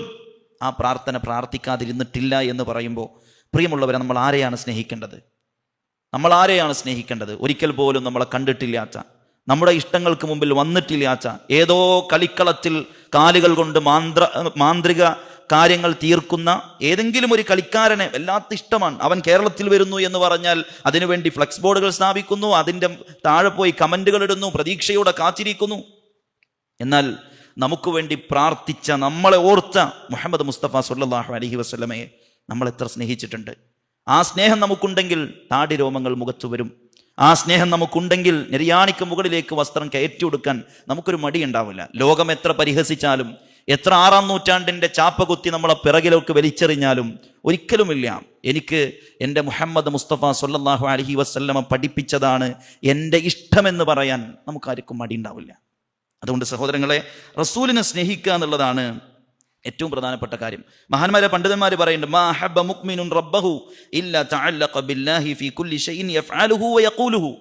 ആ പ്രാർത്ഥന പ്രാർത്ഥിക്കാതിരുന്നിട്ടില്ല എന്ന് പറയുമ്പോൾ പ്രിയമുള്ളവരെ, നമ്മൾ ആരെയാണ് സ്നേഹിക്കേണ്ടത്? നമ്മൾ ആരെയാണ് സ്നേഹിക്കേണ്ടത്? ഒരിക്കൽ പോലും നമ്മളെ കണ്ടിട്ടില്ലാത്ത, നമ്മുടെ ഇഷ്ടങ്ങൾക്ക് മുമ്പിൽ വന്നിട്ടില്ലാത്ത, ഏതോ കളിക്കളത്തിൽ കാലുകൾ കൊണ്ട് മാന്ത്രിക കാര്യങ്ങൾ തീർക്കുന്ന ഏതെങ്കിലും ഒരു കളിക്കാരനെ വല്ലാത്ത ഇഷ്ടമാണ്. അവൻ കേരളത്തിൽ വരുന്നു എന്ന് പറഞ്ഞാൽ അതിനുവേണ്ടി ഫ്ലെക്സ് ബോർഡുകൾ സ്ഥാപിക്കുന്നു, അതിൻ്റെ താഴെ പോയി കമന്റുകൾ ഇടുന്നു, പ്രതീക്ഷയോടെ കാത്തിരിക്കുന്നു. എന്നാൽ നമുക്ക് വേണ്ടി പ്രാർത്ഥിച്ച, നമ്മളെ ഓർത്ത മുഹമ്മദ് മുസ്തഫ സല്ലല്ലാഹു അലൈഹി വസല്ലമയെ നമ്മൾ എത്ര സ്നേഹിച്ചിട്ടുണ്ട്? ആ സ്നേഹം നമുക്കുണ്ടെങ്കിൽ താടി രോമങ്ങൾ മുഖത്തു വരും. ആ സ്നേഹം നമുക്കുണ്ടെങ്കിൽ നിര്യാണിക്ക് മുകളിലേക്ക് വസ്ത്രം കയറ്റിയെടുക്കാൻ നമുക്കൊരു മടി ഉണ്ടാവില്ല. ലോകം എത്ര പരിഹസിച്ചാലും, എത്ര 6-ാം നൂറ്റാണ്ടിൻ്റെ ചാപ്പ കുത്തി നമ്മളെ പിറകിലേക്ക് വലിച്ചെറിഞ്ഞാലും ഒരിക്കലുമില്ല, എനിക്ക് എൻ്റെ മുഹമ്മദ് മുസ്തഫ സല്ലല്ലാഹു അലൈഹി വസല്ലമ പഠിപ്പിച്ചതാണ് എൻ്റെ ഇഷ്ടമെന്ന് പറയാൻ നമുക്കാർക്കും മടി ഉണ്ടാവില്ല. അതുകൊണ്ട് സഹോദരങ്ങളെ, റസൂലിനെ സ്നേഹിക്കുക എന്നുള്ളതാണ് ഏറ്റവും പ്രധാനപ്പെട്ട കാര്യം. മഹാന്മാരെ പണ്ഡിതന്മാർ പറയുന്നുണ്ട്, മാ ഹബ്ബ മുഅ്മിനുൻ റബ്ബഹു ഇല്ലാ തഅല്ലഖ ബില്ലാഹി ഫീ കുല്ലി ഷൈഇൻ യഫ്അലുഹു വയഖൂലുഹു.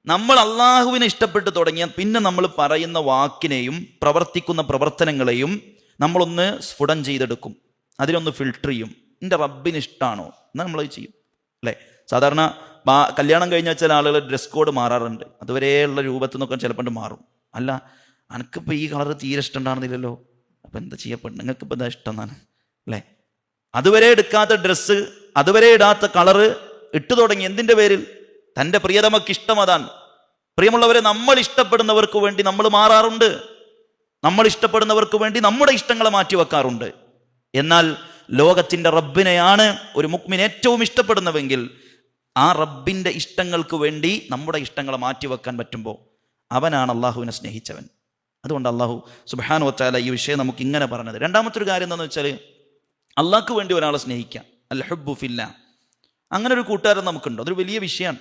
നമ്മൾ അള്ളാഹുവിനെ ഇഷ്ടപ്പെട്ടു തുടങ്ങിയാൽ പിന്നെ നമ്മൾ പറയുന്ന വാക്കിനെയും പ്രവർത്തിക്കുന്ന പ്രവർത്തനങ്ങളെയും നമ്മളൊന്ന് സ്ഫുടം ചെയ്തെടുക്കും, അതിനൊന്ന് ഫിൽട്ടർ ചെയ്യും. എൻ്റെ റബ്ബിന് ഇഷ്ടമാണോ എന്നാൽ നമ്മൾ ചെയ്യും, അല്ലേ? സാധാരണ കല്യാണം കഴിഞ്ഞ ചില ആളുകൾ ഡ്രസ് കോഡ് മാറാറുണ്ട്. അതുവരെയുള്ള രൂപത്തിൽ നിന്നൊക്കെ ചിലപ്പോൾ മാറും. അല്ല, എനിക്കിപ്പോൾ ഈ കളർ തീരെ ഇഷ്ടമുണ്ടാകുന്നില്ലല്ലോ, അപ്പം എന്താ ചെയ്യപ്പെടും? നിങ്ങൾക്കിപ്പോൾ എന്താ ഇഷ്ടം എന്നാണ്, അല്ലേ? അതുവരെ എടുക്കാത്ത ഡ്രസ്സ്, അതുവരെ ഇടാത്ത കളറ് ഇട്ടു തുടങ്ങി. എന്തിൻ്റെ പേരിൽ? തൻ്റെ പ്രിയതമക്ക് ഇഷ്ടം അതാണ്. പ്രിയമുള്ളവരെ, നമ്മൾ ഇഷ്ടപ്പെടുന്നവർക്ക് വേണ്ടി നമ്മൾ മാറാറുണ്ട്. നമ്മൾ ഇഷ്ടപ്പെടുന്നവർക്ക് വേണ്ടി നമ്മുടെ ഇഷ്ടങ്ങളെ മാറ്റിവെക്കാറുണ്ട്. എന്നാൽ ലോകത്തിൻ്റെ റബ്ബിനെയാണ് ഒരു മുഅ്മിൻ ഏറ്റവും ഇഷ്ടപ്പെടുന്നവെങ്കിൽ ആ റബ്ബിൻ്റെ ഇഷ്ടങ്ങൾക്ക് വേണ്ടി നമ്മുടെ ഇഷ്ടങ്ങളെ മാറ്റിവെക്കാൻ പറ്റുമ്പോൾ അവനാണ് അള്ളാഹുവിനെ സ്നേഹിച്ചവൻ. അതുകൊണ്ട് അള്ളാഹു സുബ്ഹാനഹു വ തആല ഈ വിഷയം നമുക്ക് ഇങ്ങനെ പറഞ്ഞത്. രണ്ടാമത്തെ ഒരു കാര്യം എന്താണെന്ന് വെച്ചാൽ, അള്ളാഹ്ക്ക് വേണ്ടി ഒരാളെ സ്നേഹിക്കുക, അൽ ഹുബ്ബു ഫില്ലാ. അങ്ങനെ ഒരു കൂട്ടുകാരൻ നമുക്കുണ്ട്, അതൊരു വലിയ വിഷയമാണ്.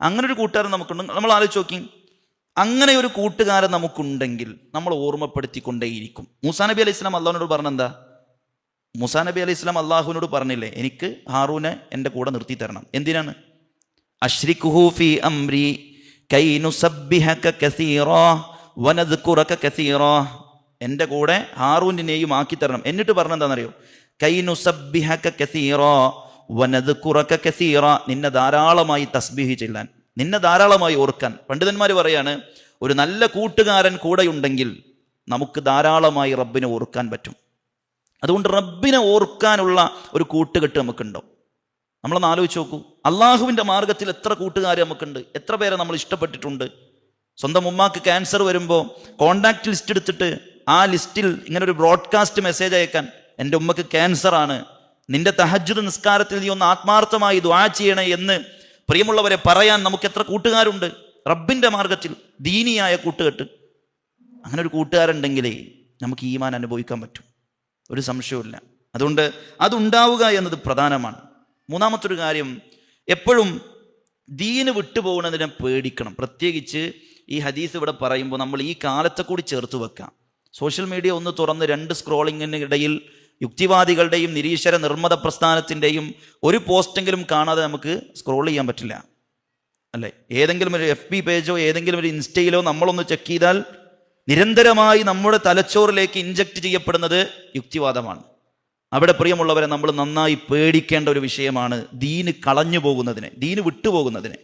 അങ്ങനെ ഒരു കൂട്ടുകാരൻ നമുക്കുണ്ട്. നമ്മൾ ആലോചിച്ച് നോക്കി, അങ്ങനെ ഒരു കൂട്ടുകാരൻ നമുക്കുണ്ടെങ്കിൽ നമ്മൾ ഓർമ്മപ്പെടുത്തിക്കൊണ്ടേയിരിക്കും. മൂസാ നബി അലൈഹി സ്വലാം അള്ളാഹുവിനോട് പറഞ്ഞെന്താ? മൂസാ നബി അലൈഹി സ്വലാം അള്ളാഹുവിനോട് പറഞ്ഞില്ലേ, എനിക്ക് ഹാറൂനെ എൻ്റെ കൂടെ നിർത്തി തരണം. എന്തിനാണ്? അശ്രിക്ഹു ഫീ അംരി കൈ നുസബ്ബിഹക കസീറാ വനദ്കുറക കസീറാ. എൻ്റെ കൂടെ ഹാറൂനെയും ആക്കി തരണം. എന്നിട്ട് പറഞ്ഞെന്താണെന്നറിയോ? കൈ നുസബ്ബിഹക കസീറാ വനദ്കുറക കസീറാ. നിന്നെ ധാരാളമായി തസ്ബീഹ് ചെല്ലാൻ, നിന്നെ ധാരാളമായി ഓർക്കാൻ. പണ്ഡിതന്മാർ പറയാണ്, ഒരു നല്ല കൂട്ടുകാരൻ കൂടെയുണ്ടെങ്കിൽ നമുക്ക് ധാരാളമായി റബ്ബിനെ ഓർക്കാൻ പറ്റും. അതുകൊണ്ട് റബ്ബിനെ ഓർക്കാനുള്ള ഒരു കൂട്ടുകെട്ട് നമുക്കുണ്ടോ? നമ്മളൊന്ന് ആലോചിച്ച് നോക്കൂ. അള്ളാഹുവിൻ്റെ മാർഗത്തിൽ എത്ര കൂട്ടുകാർ നമുക്കുണ്ട്, എത്ര പേരെ നമ്മൾ ഇഷ്ടപ്പെട്ടിട്ടുണ്ട്. സ്വന്തം ഉമ്മാക്ക് ക്യാൻസർ വരുമ്പോൾ കോണ്ടാക്ട് ലിസ്റ്റ് എടുത്തിട്ട് ആ ലിസ്റ്റിൽ ഇങ്ങനെ ഒരു ബ്രോഡ്കാസ്റ്റ് മെസ്സേജ് അയക്കാൻ, എൻ്റെ ഉമ്മക്ക് ക്യാൻസറാണ്, നിന്റെ തഹജ്ജുദ് നിസ്കാരത്തിൽ നീ ഒന്ന് ആത്മാർത്ഥമായി ദുആ ചെയ്യണേ എന്ന് പ്രിയമുള്ളവരെ പറയാൻ നമുക്ക് എത്ര കൂട്ടുകാരുണ്ട് റബ്ബിൻ്റെ മാർഗത്തിൽ, ദീനിയായ കൂട്ടുകെട്ട്. അങ്ങനെ ഒരു കൂട്ടുകാരുണ്ടെങ്കിലേ നമുക്ക് ഈമാൻ അനുഭവിക്കാൻ പറ്റും, ഒരു സംശയവുമില്ല. അതുകൊണ്ട് അതുണ്ടാവുക എന്നത് പ്രധാനമാണ്. മൂന്നാമത്തെ ഒരു കാര്യം, എപ്പോഴും ദീന് വിട്ടുപോകുന്നതിനെ പേടിക്കണം. പ്രത്യേകിച്ച് ഈ ഹദീസ് ഇവിടെ പറയുമ്പോൾ നമ്മൾ ഈ കാലത്തെ കൂടി ചേർത്ത് വെക്കാം. സോഷ്യൽ മീഡിയ ഒന്ന് തുറന്ന് 2 സ്ക്രോളിങ്ങിനിടയിൽ യുക്തിവാദികളുടെയും നിരീശ്വര നിർമ്മത പ്രസ്ഥാനത്തിൻ്റെയും ഒരു പോസ്റ്റെങ്കിലും കാണാതെ നമുക്ക് സ്ക്രോൾ ചെയ്യാൻ പറ്റില്ല, അല്ലേ? ഏതെങ്കിലും ഒരു FB പേജോ ഏതെങ്കിലും ഒരു ഇൻസ്റ്റയിലോ നമ്മളൊന്ന് ചെക്ക് ചെയ്താൽ നിരന്തരമായി നമ്മുടെ തലച്ചോറിലേക്ക് ഇൻജക്റ്റ് ചെയ്യപ്പെടുന്നത് യുക്തിവാദമാണ്. അവിടെ പ്രിയമുള്ളവരെ, നമ്മൾ നന്നായി പേടിക്കേണ്ട ഒരു വിഷയമാണ് ദീന് കളഞ്ഞു പോകുന്നതിനെ, ദീന് വിട്ടുപോകുന്നതിനെ.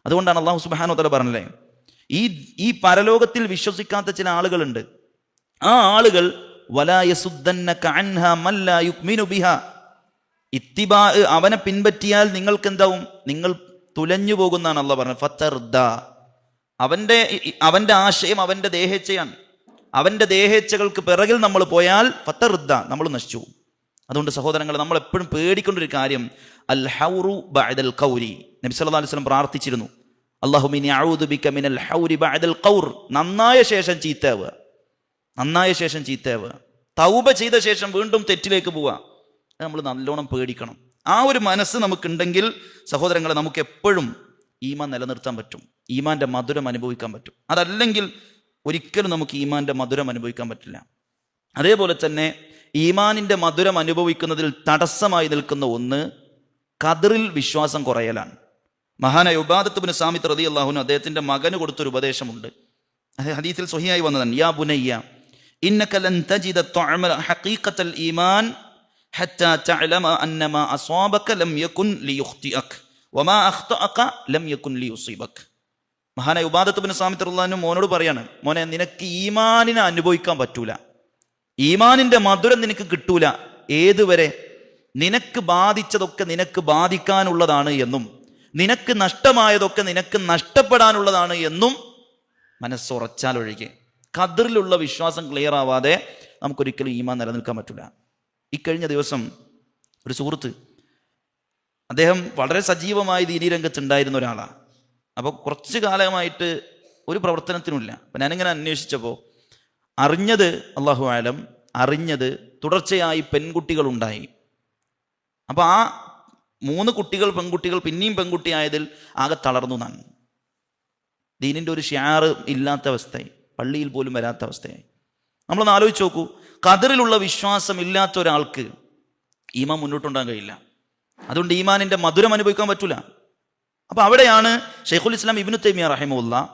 അതുകൊണ്ടാണ് അല്ലാഹു സുബ്ഹാനഹു വ തആല പറഞ്ഞില്ലേ, ഈ പരലോകത്തിൽ വിശ്വസിക്കാത്ത ചില ആളുകളുണ്ട്. ആ ആളുകൾ വലാ യസുദ്ദന്നക അൻഹാ മൻ ലാ യുഅ്മിനു ബിഹാ. ഇത്തിബാ, അവനെ പിൻപറ്റിയാൽ നിങ്ങൾക്ക് എന്താവും? നിങ്ങൾ തുലഞ്ഞു പോകുന്നതാണ് അല്ലാഹു പറഞ്ഞത്. ഫതർദ, അവൻ്റെ ആശയം അവൻ്റെ ദേഹേച്ഛയാണ്. അവൻ്റെ ദേഹേച്ഛകൾക്ക് പിറകിൽ നമ്മൾ പോയാൽ ഫതർദ, നമ്മൾ നശിച്ചു. അതുകൊണ്ട് സഹോദരങ്ങൾ, നമ്മൾ എപ്പോഴും പേടിക്കേണ്ട ഒരു കാര്യം അൽ ഹൗറു ബഅദൽ ഖൗരി. നബി സല്ലല്ലാഹു അലൈഹി വസല്ലം പ്രാർത്ഥിച്ചിരുന്നു, അല്ലാഹുമ്മ ഇന്നി അഊദു ബിക മിനൽ ഹൗരി ബഅദൽ ഖൗർ. നന്നായ ശേഷം ചീത്തയാവുക, നന്നായ ശേഷം ചീത്തയാവുക, തൗബ ചെയ്ത ശേഷം വീണ്ടും തെറ്റിലേക്ക് പോവുക. അത് നമ്മൾ നല്ലോണം പേടിക്കണം. ആ ഒരു മനസ്സ് നമുക്കുണ്ടെങ്കിൽ സഹോദരങ്ങളെ, നമുക്ക് എപ്പോഴും ഈമാൻ നിലനിർത്താൻ പറ്റും, ഈമാൻ്റെ മധുരം അനുഭവിക്കാൻ പറ്റും. അതല്ലെങ്കിൽ ഒരിക്കലും നമുക്ക് ഈമാൻ്റെ മധുരം അനുഭവിക്കാൻ പറ്റില്ല. അതേപോലെ തന്നെ ഈമാനിൻ്റെ മധുരം അനുഭവിക്കുന്നതിൽ തടസ്സമായി നിൽക്കുന്ന ഒന്ന് ഖദറിൽ വിശ്വാസം കുറയലാണ്. മഹാനായ ഉബാദത്ത് ബിൻ സാമിത്ത് റളിയല്ലാഹു അൻഹു അദ്ദേഹത്തിൻ്റെ മകന് കൊടുത്തൊരു ഉപദേശമുണ്ട്. ഹദീസിൽ സ്വഹീഹായി വന്നതാണ്. യാ ബുനയ്യ ഇന്നക ലൻ തജിദ തഅമ ഹഖീഖത്തൽ ഈമാൻ ഹത്താ തഅലമ അന്നമാ അസ്വാബക ലം യകുൻ ലിയുഖ്തിഅക വമാ അഖ്തഅക ലം യകുൻ ലിയുസീബക. മഹാനായ ഉബാദത്ത് ബിൻ സാമിത്ത് റളിയല്ലാഹു അൻഹു മോനോട് പറയാണ്, മോനെ നിനക്ക് ഈമാനിനെ അനുഭവിക്കാൻ പറ്റൂല, ഈമാനിന്റെ മധുരം നിനക്ക് കിട്ടൂല. ഏതുവരെ? നിനക്ക് ബാധിച്ചതൊക്കെ നിനക്ക് ബാധിക്കാനുള്ളതാണ് എന്നും നിനക്ക് നഷ്ടമായതൊക്കെ നിനക്ക് നഷ്ടപ്പെടാനുള്ളതാണ് എന്നും മനസ്സുറച്ചാൽ ഒഴികെ. ഖദറിലുള്ള വിശ്വാസം ക്ലിയർ ആവാതെ നമുക്കൊരിക്കലും ഈമാൻ നിലനിൽക്കാൻ പറ്റില്ല. ഇക്കഴിഞ്ഞ ദിവസം ഒരു സുഹൃത്ത്, അദ്ദേഹം വളരെ സജീവമായി ദീനീ രംഗത്തുണ്ടായിരുന്ന ഒരാളാണ്. അപ്പോൾ കുറച്ച് കാലമായിട്ട് ഒരു പ്രവർത്തനത്തിനുമില്ല. അപ്പം ഞാനിങ്ങനെ അന്വേഷിച്ചപ്പോൾ അറിഞ്ഞത്, അല്ലാഹു ആലം, അറിഞ്ഞത് തുടർച്ചയായി പെൺകുട്ടികളുണ്ടായി. അപ്പോൾ ആ 3 കുട്ടികൾ പെൺകുട്ടികൾ പിന്നെയും പെൺകുട്ടിയായതിൽ ആകെ തളർന്നു നാൻ. ദീനിൻ്റെ ഒരു ഷിയാറ് ഇല്ലാത്ത അവസ്ഥയായി, പള്ളിയിൽ പോലും വരാത്ത അവസ്ഥയായി. നമ്മളൊന്ന് ആലോചിച്ച് നോക്കൂ, ഖദറിലുള്ള വിശ്വാസം ഇല്ലാത്ത ഒരാൾക്ക് ഈമാൻ മുന്നോട്ടുണ്ടാകാൻ കഴിയില്ല. അതുകൊണ്ട് ഈമാനിൻ്റെ മധുരം അനുഭവിക്കാൻ പറ്റൂല. അപ്പോൾ അവിടെയാണ് ഷെയ്ഖുൽ ഇസ്ലാം ഇബ്നു തൈമിയ്യ റഹിമഹുല്ലാഹ്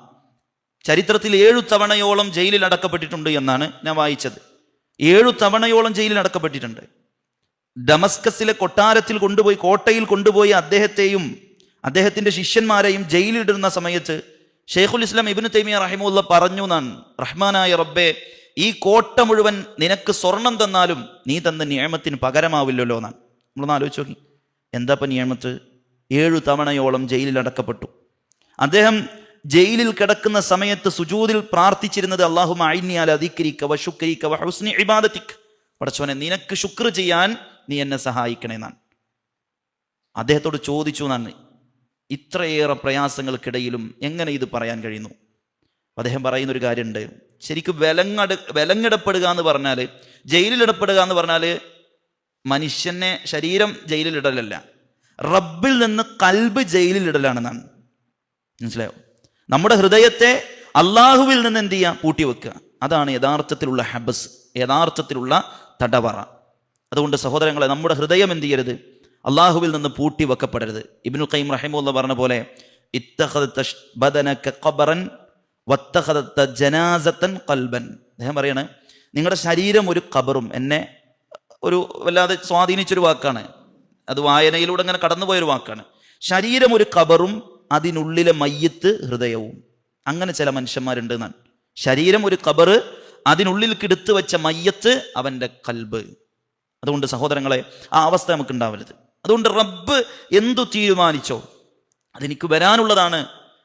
ചരിത്രത്തിൽ 7 തവണയോളം ജയിലിൽ അടക്കപ്പെട്ടിട്ടുണ്ട് എന്നാണ് ഞാൻ വായിച്ചത്. 7 തവണയോളം ജയിലിൽ അടക്കപ്പെട്ടിട്ടുണ്ട്. ഡമസ്കസിലെ കൊട്ടാരത്തിൽ കൊണ്ടുപോയി, കോട്ടയിൽ കൊണ്ടുപോയി അദ്ദേഹത്തെയും അദ്ദേഹത്തിൻ്റെ ശിഷ്യന്മാരെയും ജയിലിലിടുന്ന സമയത്ത് ഷെയ്ഖുൽ ഇസ്ലാം ഇബ്നു തൈമിയ്യ റഹിമഹുല്ലാഹ് പറഞ്ഞു എന്നാണ്, റഹ്മാനായ റബ്ബേ, ഈ കോട്ട മുഴുവൻ നിനക്ക് സ്വർണം തന്നാലും നീ തന്ന നിഅമത്തിന് പകരമാവില്ലല്ലോ എന്നാണ്. നമ്മളൊന്ന് ആലോചിച്ച് നോക്കി, എന്താ ഇപ്പം നിഅമത്ത്? 7 തവണയോളം ജയിലിൽ അടക്കപ്പെട്ടു. അദ്ദേഹം ജയിലിൽ കിടക്കുന്ന സമയത്ത് സുജൂദിൽ പ്രാർത്ഥിച്ചിരുന്നത്, അല്ലാഹുമ്മ അഇന്നി അലാ ദിക്രിക വശുക്രിക വഹുസ്നി ഇബാദതിക, പടച്ചോനെ നിനക്ക് ശുക്ർ ചെയ്യാൻ നീ എന്നെ സഹായിക്കണേ എന്നാണ്. അദ്ദേഹത്തോട് ചോദിച്ചു എന്നാണ്, ഇത്രയേറെ പ്രയാസങ്ങൾക്കിടയിലും എങ്ങനെ ഇത് പറയാൻ കഴിയുന്നു? അദ്ദേഹം പറയുന്നൊരു കാര്യമുണ്ട്. ശരിക്കും വിലങ്ങിടപ്പെടുക എന്ന് പറഞ്ഞാൽ, ജയിലിലിടപ്പെടുക എന്ന് പറഞ്ഞാൽ മനുഷ്യനെ ശരീരം ജയിലിലിടലല്ല, റബ്ബിൽ നിന്ന് കൽബ് ജയിലിലിടലാണെന്നാണ്. മനസ്സിലായോ? നമ്മുടെ ഹൃദയത്തെ അള്ളാഹുവിൽ നിന്ന് എന്ത് ചെയ്യുക? പൂട്ടി വെക്കുക. അതാണ് യഥാർത്ഥത്തിലുള്ള ഹബസ്, യഥാർത്ഥത്തിലുള്ള തടവറ. അതുകൊണ്ട് സഹോദരങ്ങളെ, നമ്മുടെ ഹൃദയം എന്ത് ചെയ്യരുത്? അള്ളാഹുവിൽ നിന്ന് പൂട്ടി വെക്കപ്പെടരുത്. ഇബ്നുൽ ഖയ്യിം റഹിമഹുല്ലാഹ് പറഞ്ഞ പോലെ, ഇത്തഖദത ബദനക ഖബറൻ വത്തഖദത ജനാസതൻ ഖൽബൻ. അദ്ദേഹം പറയാണ്, നിങ്ങളുടെ ശരീരം ഒരു ഖബറും, എന്നെ ഒരു വല്ലാതെ സ്വാധീനിച്ചൊരു വാക്കാണ്, അത് വായനയിലൂടെ അങ്ങനെ കടന്നുപോയൊരു വാക്കാണ്. ശരീരം ഒരു ഖബറും അതിനുള്ളിലെ മയ്യത്ത് ഹൃദയവും. അങ്ങനെ ചില മനുഷ്യന്മാരുണ്ട് എന്നാണ്. ശരീരം ഒരു ഖബറ്, അതിനുള്ളിൽ കിടുത്ത് വെച്ച മയ്യത്ത് അവൻ്റെ കൽബ്. അതുകൊണ്ട് സഹോദരങ്ങളെ, ആ അവസ്ഥ നമുക്ക് ഉണ്ടാവരുത്. അതുകൊണ്ട് റബ്ബ് എന്തു തീരുമാനിച്ചോ അതെനിക്ക് വരാനുള്ളതാണ്,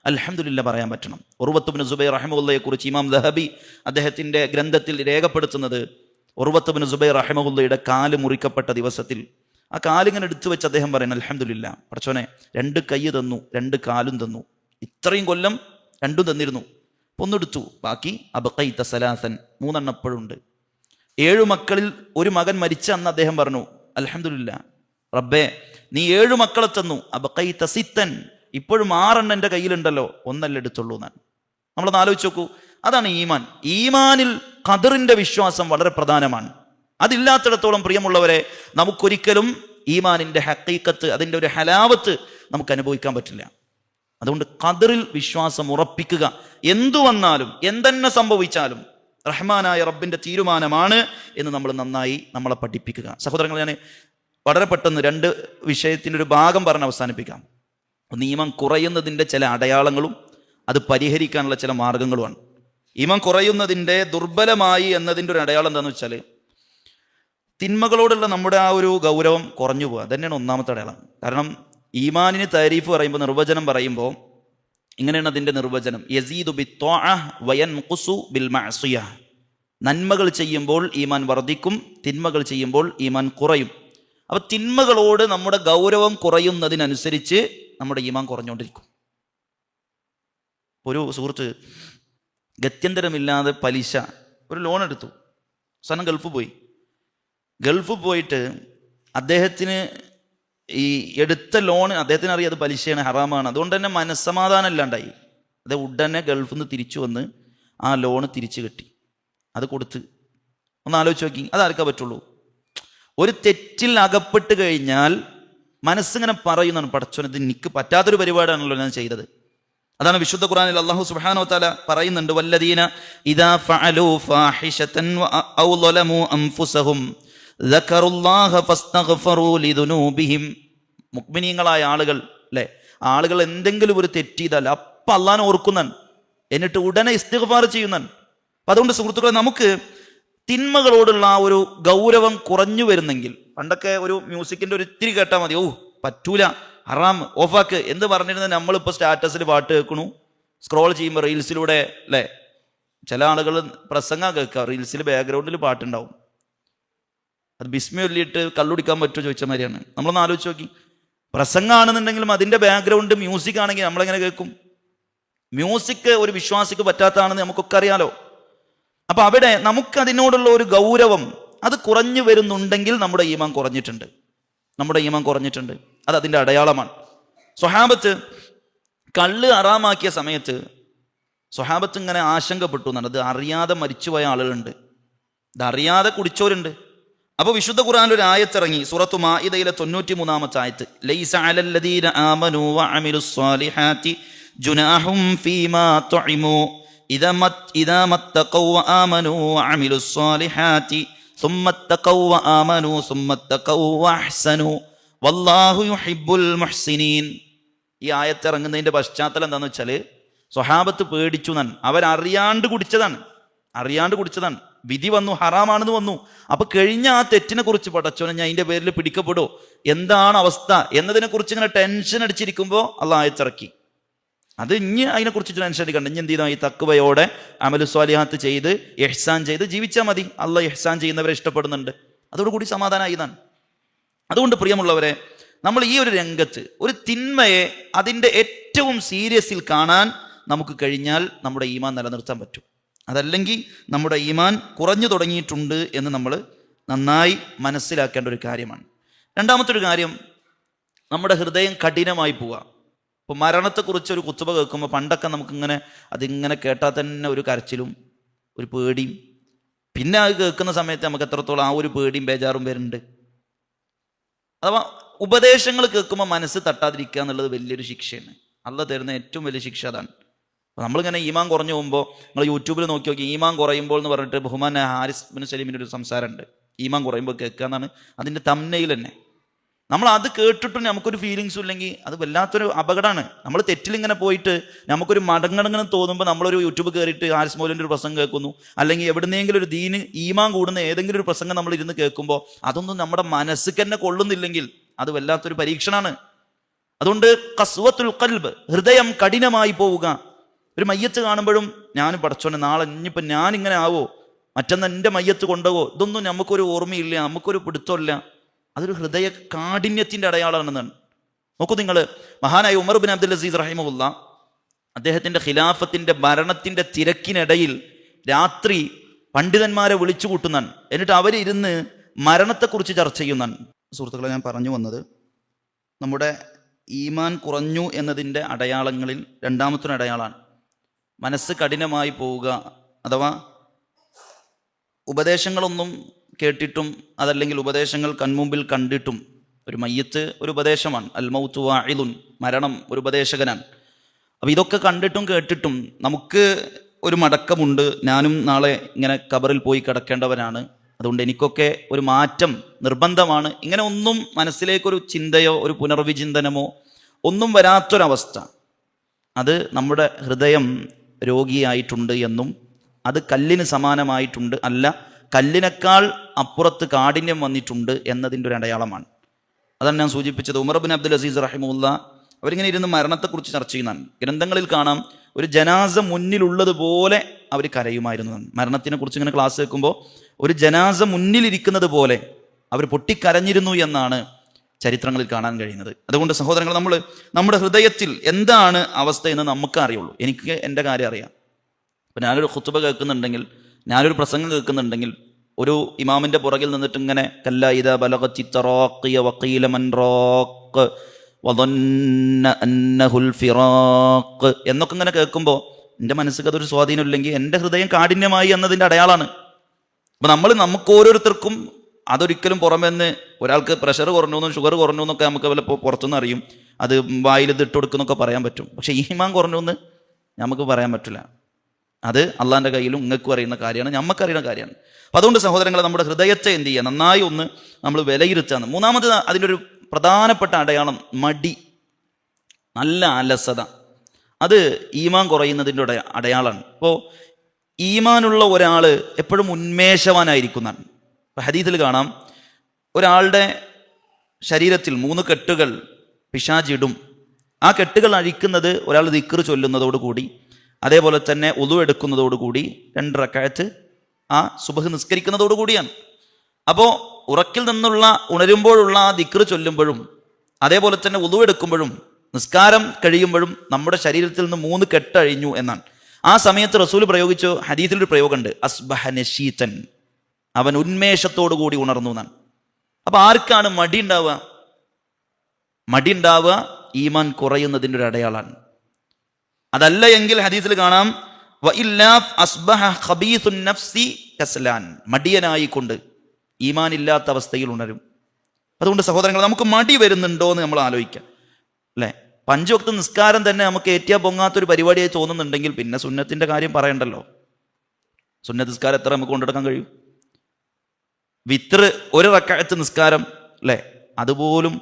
അൽഹംദുലില്ലാ പറയാൻ പറ്റണം. ഉർവത്ത് ബിൻ സുബൈർ റഹിമഹുല്ലയെ കുറിച്ച് ഇമാം ദഹബി അദ്ദേഹത്തിൻ്റെ ഗ്രന്ഥത്തിൽ രേഖപ്പെടുത്തുന്നത്, ഉർവത്ത് ബിൻ സുബൈർ റഹിമഹുല്ലയുടെ കാല് മുറിക്കപ്പെട്ട ദിവസത്തിൽ ആ കാലിങ്ങനെ എടുത്തു വെച്ച് അദ്ദേഹം പറയുന്നത്, അൽഹംദുലില്ലാ പടച്ചോനെ 2 കൈ തന്നു, 2 കാലും തന്നു, ഇത്രയും കൊല്ലം 2 തന്നിരുന്നു, ഒന്നെടുത്തു, ബാക്കി അബ്ഖൈത സലാസൻ, 3 എണ്ണം എപ്പോഴുണ്ട്. 7 മക്കളിൽ ഒരു മകൻ മരിച്ച അന്ന് അദ്ദേഹം പറഞ്ഞു, അൽഹംദുലില്ലാ റബ്ബേ നീ 7 മക്കളെ തന്നു, അബ്ഖൈത സിത്തൻ, ഇപ്പോഴും 6 എണ്ണം എൻ്റെ കയ്യിലുണ്ടല്ലോ, 1 എടുത്തുള്ളൂ എന്നാണ്. നമ്മളൊന്ന് ആലോചിച്ച് നോക്കൂ, അതാണ് ഈമാൻ. ഈമാനിൽ ഖദറിൻ്റെ വിശ്വാസം വളരെ പ്രധാനമാണ്. അതില്ലാത്തിടത്തോളം പ്രിയമുള്ളവരെ, നമുക്കൊരിക്കലും ഈമാനിൻ്റെ ഹഖീഖത്ത്, അതിൻ്റെ ഒരു ഹലാവത്ത് നമുക്ക് അനുഭവിക്കാൻ പറ്റില്ല. അതുകൊണ്ട് ഖദറിൽ വിശ്വാസം ഉറപ്പിക്കുക. എന്തു വന്നാലും എന്തെന്നെ സംഭവിച്ചാലും റഹ്മാനായ റബ്ബിൻ്റെ തീരുമാനമാണ് എന്ന് നമ്മൾ നന്നായി നമ്മളെ പഠിപ്പിക്കുക. സഹോദരങ്ങൾ, ഞാൻ വളരെ പെട്ടെന്ന് 2 വിഷയത്തിൻ്റെ ഒരു ഭാഗം പറഞ്ഞ് അവസാനിപ്പിക്കാം. ഒന്ന്, ഈമാൻ കുറയുന്നതിൻ്റെ ചില അടയാളങ്ങളും അത് പരിഹരിക്കാനുള്ള ചില മാർഗങ്ങളുമാണ്. ഈമാൻ കുറയുന്നതിൻ്റെ, ദുർബലമായി എന്നതിൻ്റെ ഒരു അടയാളം എന്താണെന്ന് വെച്ചാൽ, തിന്മകളോടുള്ള നമ്മുടെ ആ ഒരു ഗൗരവം കുറഞ്ഞു പോകുക. അതന്നെയാണ് ഒന്നാമത്തെ അടയാളം. കാരണം ഈമാനിന് താരീഫ് പറയുമ്പോൾ, നിർവചനം പറയുമ്പോൾ ഇങ്ങനെയാണ് അതിൻ്റെ നിർവചനം, യസീദു ബിത്ത്വാഅ വയൻഖുസു ബിൽ മഅസിയ. നന്മകൾ ചെയ്യുമ്പോൾ ഈമാൻ വർദ്ധിക്കും, തിന്മകൾ ചെയ്യുമ്പോൾ ഈമാൻ കുറയും. അപ്പോൾ തിന്മകളോട് നമ്മുടെ ഗൗരവം കുറയുന്നതിനനുസരിച്ച് നമ്മുടെ ഈമാൻ കുറഞ്ഞുകൊണ്ടിരിക്കും. ഒരു സുഹൃത്ത് ഗത്യന്തരമില്ലാതെ പലിശ ഒരു ലോൺ എടുത്തു, അവസാനം ഗൾഫ് പോയിട്ട് അദ്ദേഹത്തിന് ഈ എടുത്ത ലോൺ അദ്ദേഹത്തിന് അറിയാം അത് പലിശയാണ്, ഹറാമാണ്. അതുകൊണ്ട് തന്നെ മനസ്സമാധാനം ഇല്ലാണ്ടായി. അത് ഉടനെ ഗൾഫിൽ നിന്ന് തിരിച്ചു വന്ന് ആ ലോണ് തിരിച്ചു കെട്ടി, അത് കൊടുത്ത്. ഒന്ന് ആലോചിച്ച് നോക്കി, അതാർക്കാ പറ്റുള്ളൂ? ഒരു തെറ്റിൽ അകപ്പെട്ട് കഴിഞ്ഞാൽ മനസ്സിങ്ങനെ പറയുന്നതാണ്, പടച്ചോനെ ഇത് എനിക്ക് പറ്റാത്തൊരു പരിപാടിയാണല്ലോ ഞാൻ ചെയ്തത്. അതാണ് വിശുദ്ധ ഖുർആനിൽ അല്ലാഹു സുബ്ഹാനഹു വതആല പറയുന്നുണ്ട്, വല്ലദീന ഇദാ ഫഅലൂ ഫാഹിശതൻ ഔ ളലമൂ അൻഫുസഹും ദക്കറുല്ലാഹ ഫസ്തഗ്ഫറൂ ലിദുനൂബിഹിം. മുഅ്മിനീങ്ങളായ ആളുകൾ അല്ലേ, ആളുകൾ എന്തെങ്കിലും ഒരു തെറ്റ് ചെയ്താൽ അപ്പം അള്ളാഹനെ ഓർക്കുന്നൻ, എന്നിട്ട് ഉടനെ ഇസ്തിഗ്ഫാർ ചെയ്യുന്നൻ. അപ്പം അതുകൊണ്ട് സുഹൃത്തുക്കളെ, നമുക്ക് തിന്മകളോടുള്ള ആ ഒരു ഗൗരവം കുറഞ്ഞു വരുന്നെങ്കിൽ, പണ്ടൊക്കെ ഒരു മ്യൂസിക്കിന്റെ ഒരു ഇത്തിരി കേട്ടാൽ മതി, ഓ പറ്റൂല, ഹറാം, ഓഫാക്ക് എന്ന് പറഞ്ഞിരുന്ന നമ്മളിപ്പോൾ സ്റ്റാറ്റസിൽ പാട്ട് കേൾക്കണു, സ്ക്രോൾ ചെയ്യുമ്പോൾ റീൽസിലൂടെ അല്ലേ, ചില ആളുകൾ പ്രസംഗം കേൾക്കുക, റീൽസിൽ ബാക്ക്ഗ്രൗണ്ടിൽ പാട്ടുണ്ടാവും. അത് ബിസ്മി ചൊല്ലിയിട്ട് കള്ളുടിക്കാൻ പറ്റുമോ ചോദിച്ച മാതിരിയാണ്. നമ്മളൊന്ന് ആലോചിച്ച് നോക്കി, പ്രസംഗമാണെന്നുണ്ടെങ്കിലും അതിൻ്റെ ബാക്ക്ഗ്രൗണ്ട് മ്യൂസിക് ആണെങ്കിൽ നമ്മളെങ്ങനെ കേൾക്കും? മ്യൂസിക് ഒരു വിശ്വാസിക്ക് പറ്റാത്തതാണെന്ന് നമുക്കൊക്കെ അറിയാലോ. അപ്പൊ അവിടെ നമുക്ക് അതിനോടുള്ള ഒരു ഗൗരവം അത് കുറഞ്ഞു വരുന്നുണ്ടെങ്കിൽ നമ്മുടെ ഈമാൻ കുറഞ്ഞിട്ടുണ്ട്, നമ്മുടെ ഈമാൻ കുറഞ്ഞിട്ടുണ്ട്. അത് അതിൻ്റെ അടയാളമാണ്. സ്വഹാബത്ത് കള്ള് ഹറാമാക്കിയ സമയത്ത് സ്വഹാബത്ത് ഇങ്ങനെ ആശങ്കപ്പെട്ടു എന്നാണ്. അത് അറിയാതെ മരിച്ചുപോയ ആളുകളുണ്ട്, ഇത് അറിയാതെ കുടിച്ചവരുണ്ട്. അപ്പോൾ വിശുദ്ധ ഖുർആനിൽ ഒരു ആയത്തിറങ്ങി, സൂറത്തു മാഇദയിലെ 93-ാമത്തെ ആയത്ത്, ലൈസ അലല്ലദീന ആമനൂ വഅമിലുസ്സാലിഹാത്തി ജുനാഹും ഫീമാ തുഇമു ഇദാ മത്തഖൗ വആമനൂ വഅമിലുസ്സാലിഹാത്തി ثم اتقوا وآمنوا ثم اتقوا وأحسنوا والله يحب المحسنين. ഈ ആയത്ത് ഇറങ്ങുന്നതിന്റെ പശ്ചാത്തലം എന്താണെന്ന് വെച്ചാൽ, സ്വഹാബത്ത് പേടിച്ചു എന്നാണ്. അവരറിയാണ്ട് കുടിച്ചതാണ്, അറിയാണ്ട് കുടിച്ചതാണ്. വിധി വന്നു, ഹറാമാണെന്ന് വന്നു. അപ്പൊ കഴിഞ്ഞ ആ തെറ്റിനെ കുറിച്ച് പടച്ചോനെ ഞാൻ അതിന്റെ പേരിൽ പിടിക്കപ്പെടോ, എന്താണ് അവസ്ഥ എന്നതിനെ കുറിച്ച് ഇങ്ങനെ ടെൻഷൻ അടിച്ചിരിക്കുമ്പോൾ അള്ളാഹ് ആയത്തിറക്കി. അത് ഇനി അതിനെക്കുറിച്ച് ടെൻഷൻ അടിക്കണ്ട, ഇനി എന്ത് ചെയ്താൽ ഈ തഖ്വയോടെ അമലു സ്വാലിഹാത്ത് ചെയ്ത് ഇഹ്സാൻ ചെയ്ത് ജീവിച്ചാൽ മതി. അള്ളാഹ് ഇഹ്സാൻ ചെയ്യുന്നവരെ ഇഷ്ടപ്പെടുന്നുണ്ട്, അതോടുകൂടി സമാധാനമായി എന്നാണ്. അതുകൊണ്ട് പ്രിയമുള്ളവരെ, നമ്മൾ ഈ ഒരു രംഗത്ത് ഒരു തിന്മയെ അതിൻ്റെ ഏറ്റവും സീരിയസിൽ കാണാൻ നമുക്ക് കഴിഞ്ഞാൽ നമ്മുടെ ഈമാൻ നിലനിർത്താൻ പറ്റും. അതല്ലെങ്കിൽ നമ്മുടെ ഈമാൻ കുറഞ്ഞു തുടങ്ങിയിട്ടുണ്ട് എന്ന് നമ്മൾ നന്നായി മനസ്സിലാക്കേണ്ട ഒരു കാര്യമാണ്. രണ്ടാമത്തെ ഒരു കാര്യം, നമ്മുടെ ഹൃദയം കഠിനമായി പോവുക. ഇപ്പോൾ മരണത്തെക്കുറിച്ച് ഒരു കുത്തുബ കേൾക്കുമ്പോൾ പണ്ടൊക്കെ നമുക്കിങ്ങനെ അതിങ്ങനെ കേട്ടാൽ തന്നെ ഒരു കരച്ചിലും ഒരു പേടിയും, പിന്നെ അത് കേൾക്കുന്ന സമയത്ത് നമുക്ക് എത്രത്തോളം ആ ഒരു പേടിയും ബേജാറും വരുന്നുണ്ട്. അഥവാ ഉപദേശങ്ങൾ കേൾക്കുമ്പോൾ മനസ്സ് തട്ടാതിരിക്കുക എന്നുള്ളത് വലിയൊരു ശിക്ഷയാണ്. അള്ളാഹ് തരുന്ന ഏറ്റവും വലിയ ശിക്ഷ അതാണ്. അപ്പോൾ നമ്മളിങ്ങനെ ഈമാൻ കുറഞ്ഞു പോകുമ്പോൾ, നിങ്ങൾ യൂട്യൂബിൽ നോക്കി നോക്കി, ഈമാൻ കുറയുമ്പോൾ എന്ന് പറഞ്ഞിട്ട് ബഹുമാന ഹാരിസ് ബിൻ സലീമിൻ്റെ ഒരു സംസാരമുണ്ട്, ഈമാൻ കുറയുമ്പോൾ കേൾക്കുക എന്നാണ് അതിൻ്റെ തംനയിൽ തന്നെ. നമ്മൾ അത് കേട്ടിട്ടും നമുക്കൊരു ഫീലിങ്സും ഇല്ലെങ്കിൽ അത് വല്ലാത്തൊരു അപകടമാണ്. നമ്മൾ തെറ്റിലിങ്ങനെ പോയിട്ട് നമുക്കൊരു മടങ്ങടങ്ങനെ തോന്നുമ്പോൾ നമ്മളൊരു യൂട്യൂബ് കയറിയിട്ട് ഹാരിസ് മൗലവിൻ്റെ ഒരു പ്രസംഗം കേൾക്കുന്നു, അല്ലെങ്കിൽ എവിടുന്നെങ്കിലും ഒരു ദീന് ഈമാൻ കൂടുന്ന ഏതെങ്കിലും ഒരു പ്രസംഗം നമ്മൾ ഇരുന്ന് കേൾക്കുമ്പോൾ അതൊന്നും നമ്മുടെ മനസ്സിക്ക് തന്നെ കൊള്ളുന്നില്ലെങ്കിൽ അത് വല്ലാത്തൊരു പരീക്ഷണമാണ്. അതുകൊണ്ട് ഖസ്വത്തുൽ ഖൽബ്, ഹൃദയം കഠിനമായി പോവുക. ഒരു മയ്യത്ത് കാണുമ്പോഴും ഞാൻ പടച്ചോനെ നാളെ ഇനിയിപ്പോൾ ഞാനിങ്ങനെ ആവോ, മറ്റന്ന് എൻ്റെ മയ്യത്ത് കൊണ്ടുപോകോ, ഇതൊന്നും നമുക്കൊരു ഓർമ്മയില്ല, നമുക്കൊരു പിടുത്തമില്ല. അതൊരു ഹൃദയ കാഠിന്യത്തിൻ്റെ അടയാളമാണെന്നാണ്. നോക്കൂ നിങ്ങൾ, മഹാനായ ഉമർ ബിൻ അബ്ദുൽ അസീസ് റഹിമഹുല്ല, അദ്ദേഹത്തിൻ്റെ ഖിലാഫത്തിൻ്റെ ഭരണത്തിൻ്റെ തിരക്കിനിടയിൽ രാത്രി പണ്ഡിതന്മാരെ വിളിച്ചു കൂട്ടുന്നാണ്. എന്നിട്ട് അവരിരുന്ന് മരണത്തെക്കുറിച്ച് ചർച്ച ചെയ്യുന്നാണ്. സുഹൃത്തുക്കളെ, ഞാൻ പറഞ്ഞു വന്നത് നമ്മുടെ ഈമാൻ കുറഞ്ഞു എന്നതിൻ്റെ അടയാളങ്ങളിൽ രണ്ടാമത്തെ അടയാളമാണ് മനസ്സ് കഠിനമായി പോവുക. അഥവാ ഉപദേശങ്ങളൊന്നും കേട്ടിട്ടും അതല്ലെങ്കിൽ ഉപദേശങ്ങൾ കൺമുമ്പിൽ കണ്ടിട്ടും, ഒരു മയ്യത്ത് ഒരു ഉപദേശമാണ്, അൽ മൗതു വാഇദുൻ, മരണം ഒരു ഉപദേശകനാണ്. അപ്പോൾ ഇതൊക്കെ കണ്ടിട്ടും കേട്ടിട്ടും നമുക്ക് ഒരു മടക്കമുണ്ട്, ഞാനും നാളെ ഇങ്ങനെ ഖബറിൽ പോയി കിടക്കേണ്ടവനാണ്, അതുകൊണ്ട് എനിക്കൊക്കെ ഒരു മാറ്റം നിർബന്ധമാണ്. ഇങ്ങനെ ഒന്നും മനസ്സിലേക്കൊരു ചിന്തയോ ഒരു പുനർവിചിന്തനമോ ഒന്നും വരാത്തൊരവസ്ഥ, അത് നമ്മുടെ ഹൃദയം രോഗിയായിട്ടുണ്ട് എന്നും അത് കല്ലിന് സമാനമായിട്ടുണ്ട്, അല്ല കല്ലിനേക്കാൾ അപ്പുറത്ത് കാഠിന്യം വന്നിട്ടുണ്ട് എന്നതിൻ്റെ ഒരു അടയാളമാണ്. അതാണ് ഞാൻ സൂചിപ്പിച്ചത്. ഉമർ ബിൻ അബ്ദുൽ അസീസ് റഹിമഹുല്ല അവരിങ്ങനെ ഇരുന്ന് മരണത്തെക്കുറിച്ച് ചർച്ച ചെയ്യുന്നതാണ്. ഗ്രന്ഥങ്ങളിൽ കാണാം, ഒരു ജനാസ മുന്നിലുള്ളതുപോലെ അവർ കരയുമായിരുന്നു. മരണത്തിനെ കുറിച്ച് ഇങ്ങനെ ക്ലാസ് കേൾക്കുമ്പോൾ ഒരു ജനാസ മുന്നിലിരിക്കുന്നത് പോലെ അവർ പൊട്ടിക്കരഞ്ഞിരുന്നു എന്നാണ് ചരിത്രങ്ങളിൽ കാണാൻ കഴിയുന്നത്. അതുകൊണ്ട് സഹോദരങ്ങൾ, നമ്മൾ നമ്മുടെ ഹൃദയത്തിൽ എന്താണ് അവസ്ഥ എന്ന് നമുക്ക് അറിയുള്ളൂ. എനിക്ക് എൻ്റെ കാര്യം അറിയാം. ഇപ്പം ഞാനൊരു ഖുത്ബ കേൾക്കുന്നുണ്ടെങ്കിൽ, ഞാനൊരു പ്രസംഗം കേൾക്കുന്നുണ്ടെങ്കിൽ, ഒരു ഇമാമിൻ്റെ പുറകിൽ നിന്നിട്ട് ഇങ്ങനെ കല്ല ഇദാ ബലഗത്തി തറാഖിയ വഖീല മൻ റാഖ് വദന്ന അന്നഹുൽ ഫിറാഖ് എന്നൊക്കെ ഇങ്ങനെ കേൾക്കുമ്പോൾ എൻ്റെ മനസ്സിൽ അതൊരു സ്വാധീനമില്ലെങ്കിൽ എൻ്റെ ഹൃദയം കാഠിന്യമായി എന്നതിൻ്റെ അടയാളമാണ്. അപ്പം നമുക്ക് ഓരോരുത്തർക്കും അതൊരിക്കലും പുറമെന്ന് ഒരാൾക്ക് പ്രഷർ കുറഞ്ഞു എന്നും ഷുഗർ കുറഞ്ഞു എന്നൊക്കെ നമുക്ക് വല്ലപ്പോൾ പുറത്തുനിന്ന് അറിയും, അത് വായിൽ ഇതിട്ട് കൊടുക്കുന്നൊക്കെ പറയാൻ പറ്റും. പക്ഷേ ഈമാൻ കുറഞ്ഞു എന്ന് നമുക്ക് പറയാൻ പറ്റില്ല. അത് അള്ളാഹിൻ്റെ കയ്യിലും നിങ്ങൾക്കും അറിയുന്ന കാര്യമാണ്, ഞമ്മക്കറിയുന്ന കാര്യമാണ്. അപ്പം അതുകൊണ്ട് സഹോദരങ്ങളെ, നമ്മുടെ ഹൃദയത്തെ എന്ത് ചെയ്യുക, നന്നായി ഒന്ന് നമ്മൾ വിലയിരുത്താന്ന്. മൂന്നാമത് അതിൻ്റെ ഒരു പ്രധാനപ്പെട്ട അടയാളം മടി, നല്ല അലസത. അത് ഈമാൻ കുറയുന്നതിൻ്റെ അടയാളമാണ്. ഇപ്പോൾ ഈമാനുള്ള ഒരാൾ എപ്പോഴും ഉന്മേഷവാനായിരിക്കുന്നതാണ്. ഇപ്പം ഹദീസിൽ കാണാം, ഒരാളുടെ ശരീരത്തിൽ 3 കെട്ടുകൾ പിശാചിടും. ആ കെട്ടുകൾ അഴിക്കുന്നത് ഒരാൾ ദിക്ർ ചൊല്ലുന്നതോടുകൂടി, അതേപോലെ തന്നെ ഉളു എടുക്കുന്നതോടുകൂടി, 2 റക്അത്ത് ആ സുബഹ് നിസ്കരിക്കുന്നതോടുകൂടിയാണ്. അപ്പോൾ ഉറക്കിൽ നിന്നുള്ള ഉണരുമ്പോഴുള്ള ആ ദിക്ർ ചൊല്ലുമ്പോഴും, അതേപോലെ തന്നെ ഉളു എടുക്കുമ്പോഴും, നിസ്കാരം കഴിയുമ്പോഴും നമ്മുടെ ശരീരത്തിൽ നിന്ന് 3 കെട്ട് അഴിഞ്ഞു എന്നാണ്. ആ സമയത്ത് റസൂൽ പ്രയോഗിച്ച ഹദീസിലൊരു പ്രയോഗമുണ്ട്, അസ്ബഹ നശീതൻ, അവൻ ഉന്മേഷത്തോടു കൂടി ഉണർന്നു എന്നാണ്. അപ്പൊ ആർക്കാണ് മടി ഉണ്ടാവുക? മടി ഉണ്ടാവുക ഈമാൻ കുറയുന്നതിൻ്റെ ഒരു അടയാളാണ്. അതല്ല എങ്കിൽ ഹദീസിൽ കാണാം, മടിയനായിക്കൊണ്ട് ഈമാൻ ഇല്ലാത്ത അവസ്ഥയിൽ ഉണരും. അതുകൊണ്ട് സഹോദരങ്ങൾ, നമുക്ക് മടി വരുന്നുണ്ടോ എന്ന് നമ്മൾ ആലോചിക്കാം, അല്ലേ? 5 വക്ത് നിസ്കാരം തന്നെ നമുക്ക് ഏറ്റിയാ പൊങ്ങാത്തൊരു പരിപാടിയായി തോന്നുന്നുണ്ടെങ്കിൽ പിന്നെ സുന്നത്തിന്റെ കാര്യം പറയണ്ടല്ലോ. സുന്നത്ത് നിസ്കാരം എത്ര നമുക്ക് കൊണ്ടെടുക്കാൻ കഴിയും? വിത്ർ 1 റക്അത്ത് നിസ്കാരം, അല്ലേ? അതുപോലും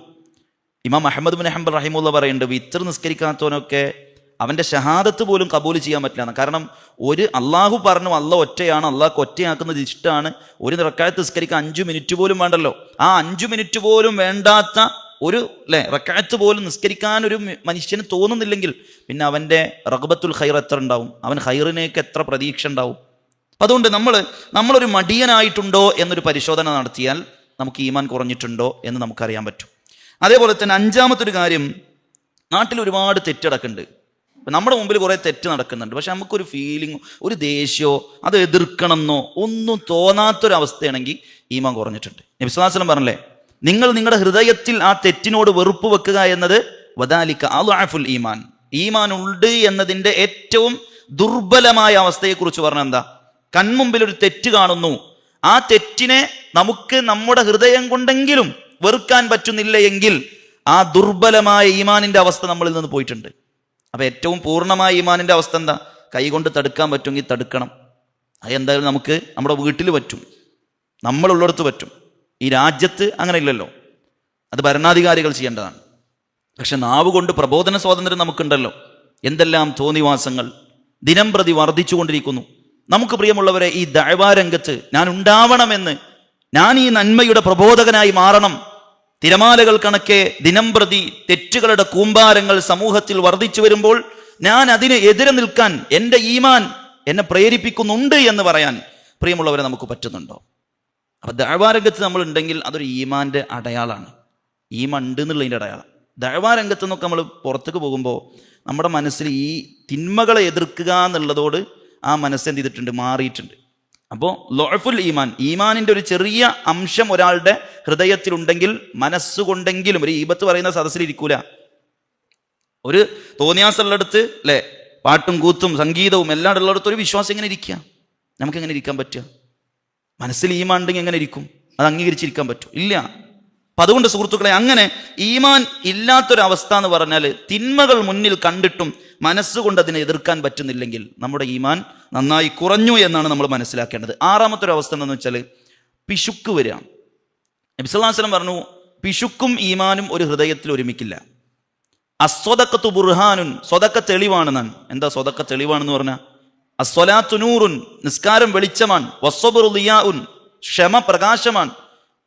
ഇമാം അഹ്മദ് ബിൻ ഹംബൽ റഹിമുള്ള പറയുന്നുണ്ട്, വിത്ർ നിസ്കരിക്കാത്തവനൊക്കെ അവൻ്റെ ഷഹാദത്ത് പോലും കബൂൽ ചെയ്യാൻ പറ്റില്ല. കാരണം അള്ളാഹു പറഞ്ഞു അള്ളാഹ് ഒറ്റയാണ്, അള്ളാഹ്ക്ക് ഒറ്റയാക്കുന്നത് ഇഷ്ടമാണ്. 1 റക്അത്ത് നിസ്കരിക്കാൻ 5 മിനിറ്റ് പോലും വേണ്ടല്ലോ. ആ 5 മിനിറ്റ് പോലും വേണ്ടാത്ത ഒരു റക്അത്ത് പോലും നിസ്കരിക്കാൻ ഒരു മനുഷ്യന് തോന്നുന്നില്ലെങ്കിൽ പിന്നെ അവൻ്റെ റഗ്ബത്തുൽ ഖൈർ എത്ര ഉണ്ടാവും, അവൻ ഖൈറിനേക്ക് എത്ര പ്രതീക്ഷ ഉണ്ടാവും. അപ്പം അതുകൊണ്ട് നമ്മളൊരു മടിയനായിട്ടുണ്ടോ എന്നൊരു പരിശോധന നടത്തിയാൽ നമുക്ക് ഈമാൻ കുറഞ്ഞിട്ടുണ്ടോ എന്ന് നമുക്കറിയാൻ പറ്റും. അതേപോലെ തന്നെ 5-മത്തൊരു കാര്യം, നാട്ടിൽ ഒരുപാട് തെറ്റടക്കുന്നുണ്ട്. നമ്മുടെ മുമ്പിൽ കുറേ തെറ്റ് നടക്കുന്നുണ്ട്, പക്ഷെ നമുക്കൊരു ഫീലിംഗ്, ഒരു ദേഷ്യമോ അത് എതിർക്കണമെന്നോ ഒന്നും തോന്നാത്തൊരവസ്ഥയാണെങ്കിൽ ഈമാൻ കുറഞ്ഞിട്ടുണ്ട്. നബി സ്വല്ലല്ലാഹു അലൈഹി വസല്ലം പറഞ്ഞില്ലേ, നിങ്ങൾ നിങ്ങളുടെ ഹൃദയത്തിൽ ആ തെറ്റിനോട് വെറുപ്പ് വെക്കുക എന്നത് വദാലിക അദ്അഫുൽ ഈമാൻ, ഈമാൻ ഉണ്ട് എന്നതിൻ്റെ ഏറ്റവും ദുർബലമായ അവസ്ഥയെക്കുറിച്ച് പറഞ്ഞ എന്താ? കൺമുമ്പിൽ ഒരു തെറ്റ് കാണുന്നു, ആ തെറ്റിനെ നമുക്ക് നമ്മുടെ ഹൃദയം കൊണ്ടെങ്കിലും വെറുക്കാൻ പറ്റുന്നില്ല എങ്കിൽ ആ ദുർബലമായ ഈമാനിന്റെ അവസ്ഥ നമ്മളിൽ നിന്ന് പോയിട്ടുണ്ട്. അപ്പൊ ഏറ്റവും പൂർണ്ണമായ ഈമാനിന്റെ അവസ്ഥ എന്താ? കൈകൊണ്ട് തടുക്കാൻ പറ്റുമെങ്കിൽ തടുക്കണം. അത് എന്തായാലും നമുക്ക് നമ്മുടെ വീട്ടിൽ പറ്റും, നമ്മളുള്ളിടത്ത് പറ്റും. ഈ രാജ്യത്ത് അങ്ങനെ ഇല്ലല്ലോ, അത് ഭരണാധികാരികൾ ചെയ്യേണ്ടതാണ്. പക്ഷെ നാവ് കൊണ്ട് പ്രബോധന സ്വാതന്ത്ര്യം നമുക്കുണ്ടല്ലോ. എന്തെല്ലാം തോന്നിവാസങ്ങൾ ദിനം പ്രതി വർദ്ധിച്ചുകൊണ്ടിരിക്കുന്നു. നമുക്ക് പ്രിയമുള്ളവരെ, ഈ ദഅ്വാ രംഗത്ത് ഞാൻ ഉണ്ടാവണമെന്ന്, ഞാൻ ഈ നന്മയുടെ പ്രബോധകനായി മാറണം. തിരമാലകൾ കണക്കെ ദിനം പ്രതി തെറ്റുകളുടെ കൂമ്പാരങ്ങൾ സമൂഹത്തിൽ വർദ്ധിച്ചു വരുമ്പോൾ ഞാൻ അതിന് എതിരെ നിൽക്കാൻ എൻ്റെ ഈമാൻ എന്നെ പ്രേരിപ്പിക്കുന്നുണ്ട് എന്ന് പറയാൻ പ്രിയമുള്ളവരെ നമുക്ക് പറ്റുന്നുണ്ടോ? അപ്പൊ ദഅ്വാ രംഗത്ത് നമ്മൾ ഉണ്ടെങ്കിൽ അതൊരു ഈമാന്റെ അടയാളാണ്, ഈമാൻ ഉണ്ട് എന്നുള്ളതിൻ്റെ അടയാളം. ദഅ്വാ രംഗത്ത് നിന്നൊക്കെ നമ്മൾ പുറത്തേക്ക് പോകുമ്പോൾ നമ്മുടെ മനസ്സിൽ ഈ തിന്മകളെ എതിർക്കുക എന്നുള്ളതോട് ആ മനസ്സ് എന്ത് ചെയ്തിട്ടുണ്ട്? മാറിയിട്ടുണ്ട്. അപ്പോൾ ലൊഅഫുൽ ഈമാൻ, ഈമാനിൻ്റെ ഒരു ചെറിയ അംശം ഒരാളുടെ ഹൃദയത്തിലുണ്ടെങ്കിൽ, മനസ്സുകൊണ്ടെങ്കിലും, ഒരു ഈബത്ത് പറയുന്ന സദസ്സിലിരിക്കൂല, ഒരു തോന്നിയാസമുള്ളിടത്ത് അല്ലേ, പാട്ടും കൂത്തും സംഗീതവും എല്ലാം ഉള്ളിടത്ത് ഒരു വിശ്വാസം എങ്ങനെ ഇരിക്കുക? നമുക്കെങ്ങനെ ഇരിക്കാൻ പറ്റുക? മനസ്സിൽ ഈമാൻ ഉണ്ടെങ്കിൽ എങ്ങനെ ഇരിക്കും? അത് അംഗീകരിച്ചിരിക്കാൻ പറ്റും? ഇല്ല. അപ്പം അതുകൊണ്ട് സുഹൃത്തുക്കളെ, അങ്ങനെ ഈമാൻ ഇല്ലാത്തൊരവസ്ഥ എന്ന് പറഞ്ഞാൽ തിന്മകൾ മുന്നിൽ കണ്ടിട്ടും മനസ്സുകൊണ്ട് അതിനെ എതിർക്കാൻ പറ്റുന്നില്ലെങ്കിൽ നമ്മുടെ ഈമാൻ നന്നായി കുറഞ്ഞു എന്നാണ് നമ്മൾ മനസ്സിലാക്കേണ്ടത്. 6-മത്തൊരു അവസ്ഥ എന്താണെന്ന് വെച്ചാൽ പിശുക്ക് വരിക. നബി സല്ലല്ലാഹു അലൈഹി വസല്ലം പറഞ്ഞു, പിശുക്കും ഈമാനും ഒരു ഹൃദയത്തിൽ ഒരുമിക്കില്ല. അസ്വദഖത്തു ബുർഹാനുൻ, സ്വതക്ക തെളിവാണെന്നാണ്. എന്താ സ്വതക്ക തെളിവാണെന്ന് പറഞ്ഞാൽ? അസ്വലാത്തു നൂറുൻ, നിസ്കാരം വെളിച്ചമാണ്. വസ്സബ്റു ദിയാഉൻ, ക്ഷമ പ്രകാശമാണ്.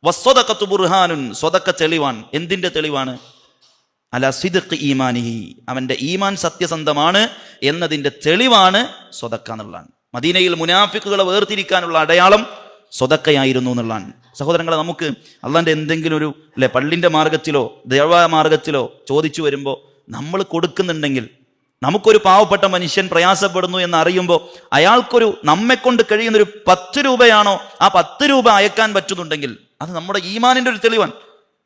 വസ്സദഖത്തു ബുർഹാനുൻ, സ്വതക്ക തെളിവാണ്. എന്തിന്റെ തെളിവാണ്? അല സിദ്ഖ് ഈമാനിഹി, അവന്റെ ഈമാൻ സത്യസന്ധമാണ് എന്നതിന്റെ തെളിവാണ് സ്വതക്ക എന്നുള്ളതാണ്. മദീനയിൽ മുനാഫിക്കുകളെ വേർതിരിക്കാനുള്ള അടയാളം സ്വതക്കയായിരുന്നു എന്നുള്ളതാണ്. സഹോദരങ്ങളെ, നമുക്ക് അള്ളാന്റെ എന്തെങ്കിലും ഒരു പള്ളിന്റെ മാർഗത്തിലോ ദഅ്വാ മാർഗത്തിലോ ചോദിച്ചു വരുമ്പോൾ നമ്മൾ കൊടുക്കുന്നുണ്ടെങ്കിൽ, നമുക്കൊരു പാവപ്പെട്ട മനുഷ്യൻ പ്രയാസപ്പെടുന്നു എന്ന് അറിയുമ്പോൾ അയാൾക്കൊരു നമ്മെക്കൊണ്ട് കഴിയുന്നൊരു 10 രൂപയാണോ ആ 10 രൂപ അയക്കാൻ പറ്റുന്നുണ്ടെങ്കിൽ അത് നമ്മുടെ ഈമാനിന്റെ ഒരു തെളിവാണ്.